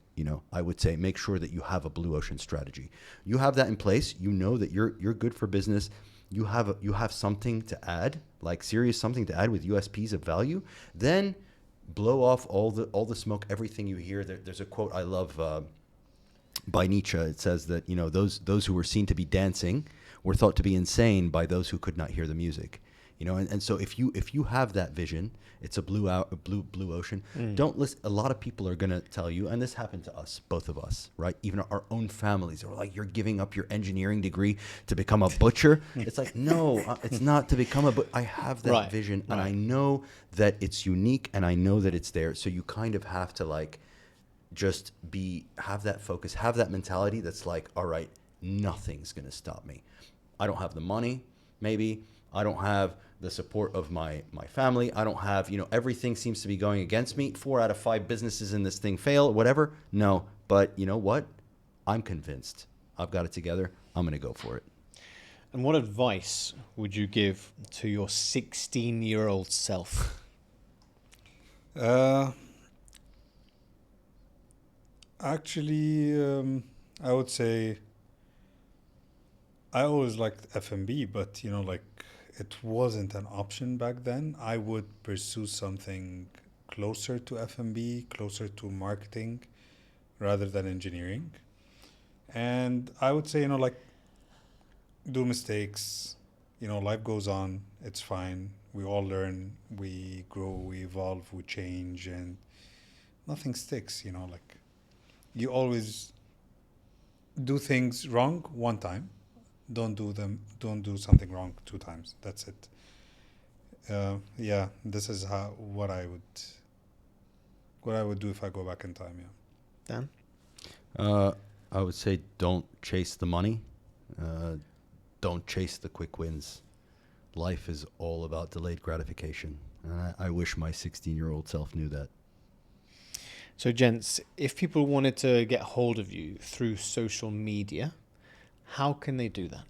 Speaker 3: I would say make sure that you have a blue ocean strategy. You have that in place. That you're good for business. You have something to add, like serious something to add with USPs of value. Then blow off all the smoke, everything you hear. There's a quote I love by Nietzsche. It says that, you know, those who were seen to be dancing were thought to be insane by those who could not hear the music. You know, and so if you have that vision, it's a blue ocean. Don't listen. A lot of people are gonna tell you, and this happened to us, both of us, right? Even our own families are like, "You're giving up your engineering degree to become a butcher." It's like, no, it's not to become a butcher. I have that vision, and I know that it's unique, and I know that it's there. So you kind of have to like, just have that focus, have that mentality. That's like, all right, nothing's gonna stop me. I don't have the money, maybe. I don't have the support of my family. I don't have, you know, everything seems to be going against me. 4 out of 5 businesses in this thing fail, whatever. No, but you know what? I'm convinced. I've got it together. I'm going to go for it.
Speaker 1: And what advice would you give to your 16-year-old self?
Speaker 2: Actually, I would say I always liked F&B, but you know, like, it wasn't an option back then. I would pursue something closer to F&B, closer to marketing, rather than engineering. And I would say, you know, like, do mistakes. You know, life goes on. It's fine. We all learn. We grow. We evolve. We change, and nothing sticks. You know, like, you always do things wrong one time. Don't do something wrong 2 times. That's it. Yeah, this is what I would do if I go back in time. Yeah.
Speaker 1: Dan?
Speaker 3: I would say don't chase the money. Don't chase the quick wins. Life is all about delayed gratification. And I wish my 16-year-old self knew that.
Speaker 1: So, gents, if people wanted to get hold of you through social media, how can they do that?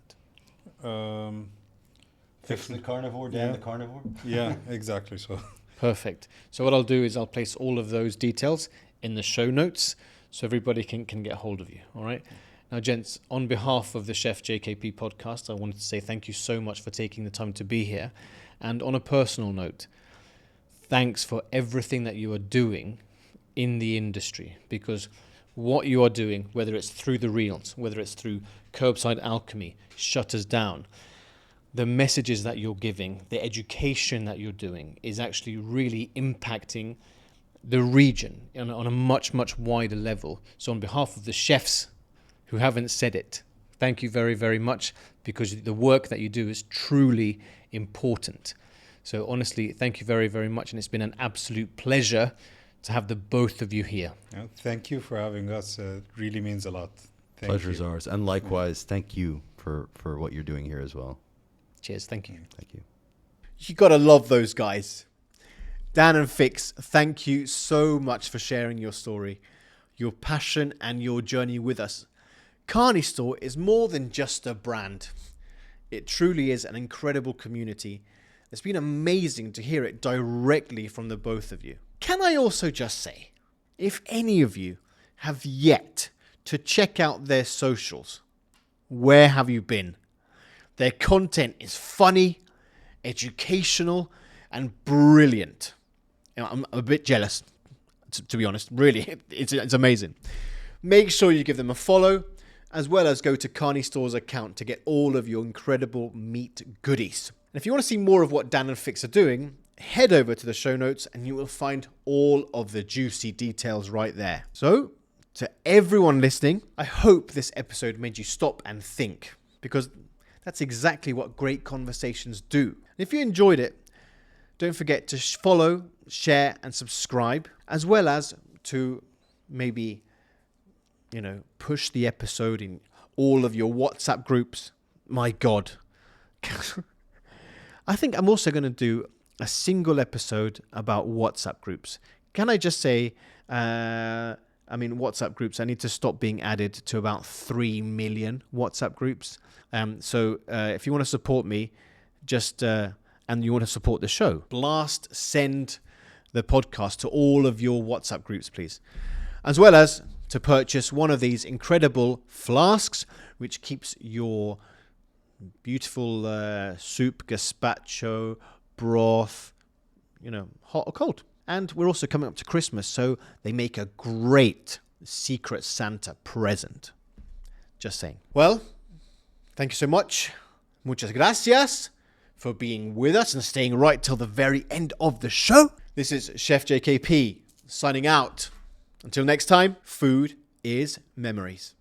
Speaker 3: Fix the carnivore, Dan the carnivore?
Speaker 2: Yeah, exactly. So
Speaker 1: Perfect. So what I'll do is I'll place all of those details in the show notes so everybody can get hold of you. All right. Now, gents, on behalf of the Chef JKP podcast, I wanted to say thank you so much for taking the time to be here. And on a personal note, thanks for everything that you are doing in the industry, because what you are doing, whether it's through the reels, whether it's through Curbside Alchemy, Shutters Down, the messages that you're giving, the education that you're doing is actually really impacting the region on a much, much wider level. So on behalf of the chefs who haven't said it, thank you very, very much, because the work that you do is truly important. So honestly, thank you very, very much. And it's been an absolute pleasure to have the both of you here.
Speaker 2: thank you for having us. It really means a lot.
Speaker 3: Pleasure's ours. And likewise, thank you for what you're doing here as well.
Speaker 1: Cheers. Thank you.
Speaker 3: Thank you.
Speaker 1: You got to love those guys. Dan and Fix, thank you so much for sharing your story, your passion, and your journey with us. Carnistore is more than just a brand. It truly is an incredible community. It's been amazing to hear it directly from the both of you. Can I also just say, if any of you have yet to check out their socials, where have you been? Their content is funny, educational, and brilliant. I'm a bit jealous, to be honest. Really, it's amazing. Make sure you give them a follow, as well as go to Carnistore's account to get all of your incredible meat goodies. And if you want to see more of what Dan and Fix are doing, head over to the show notes and you will find all of the juicy details right there. So, to everyone listening, I hope this episode made you stop and think, because that's exactly what great conversations do. And if you enjoyed it, don't forget to follow, share, and subscribe, as well as to maybe, push the episode in all of your WhatsApp groups. My God. I think I'm also going to do a single episode about WhatsApp groups. Can I just say, WhatsApp groups, I need to stop being added to about 3 million WhatsApp groups. So if you want to support me, and you want to support the show, send the podcast to all of your WhatsApp groups, please. As well as to purchase one of these incredible flasks, which keeps your beautiful soup, gazpacho, broth, hot or cold. And we're also coming up to Christmas, so they make a great Secret Santa present. Just saying. Well, thank you so much. Muchas gracias for being with us and staying right till the very end of the show. This is Chef JKP signing out. Until next time, food is memories.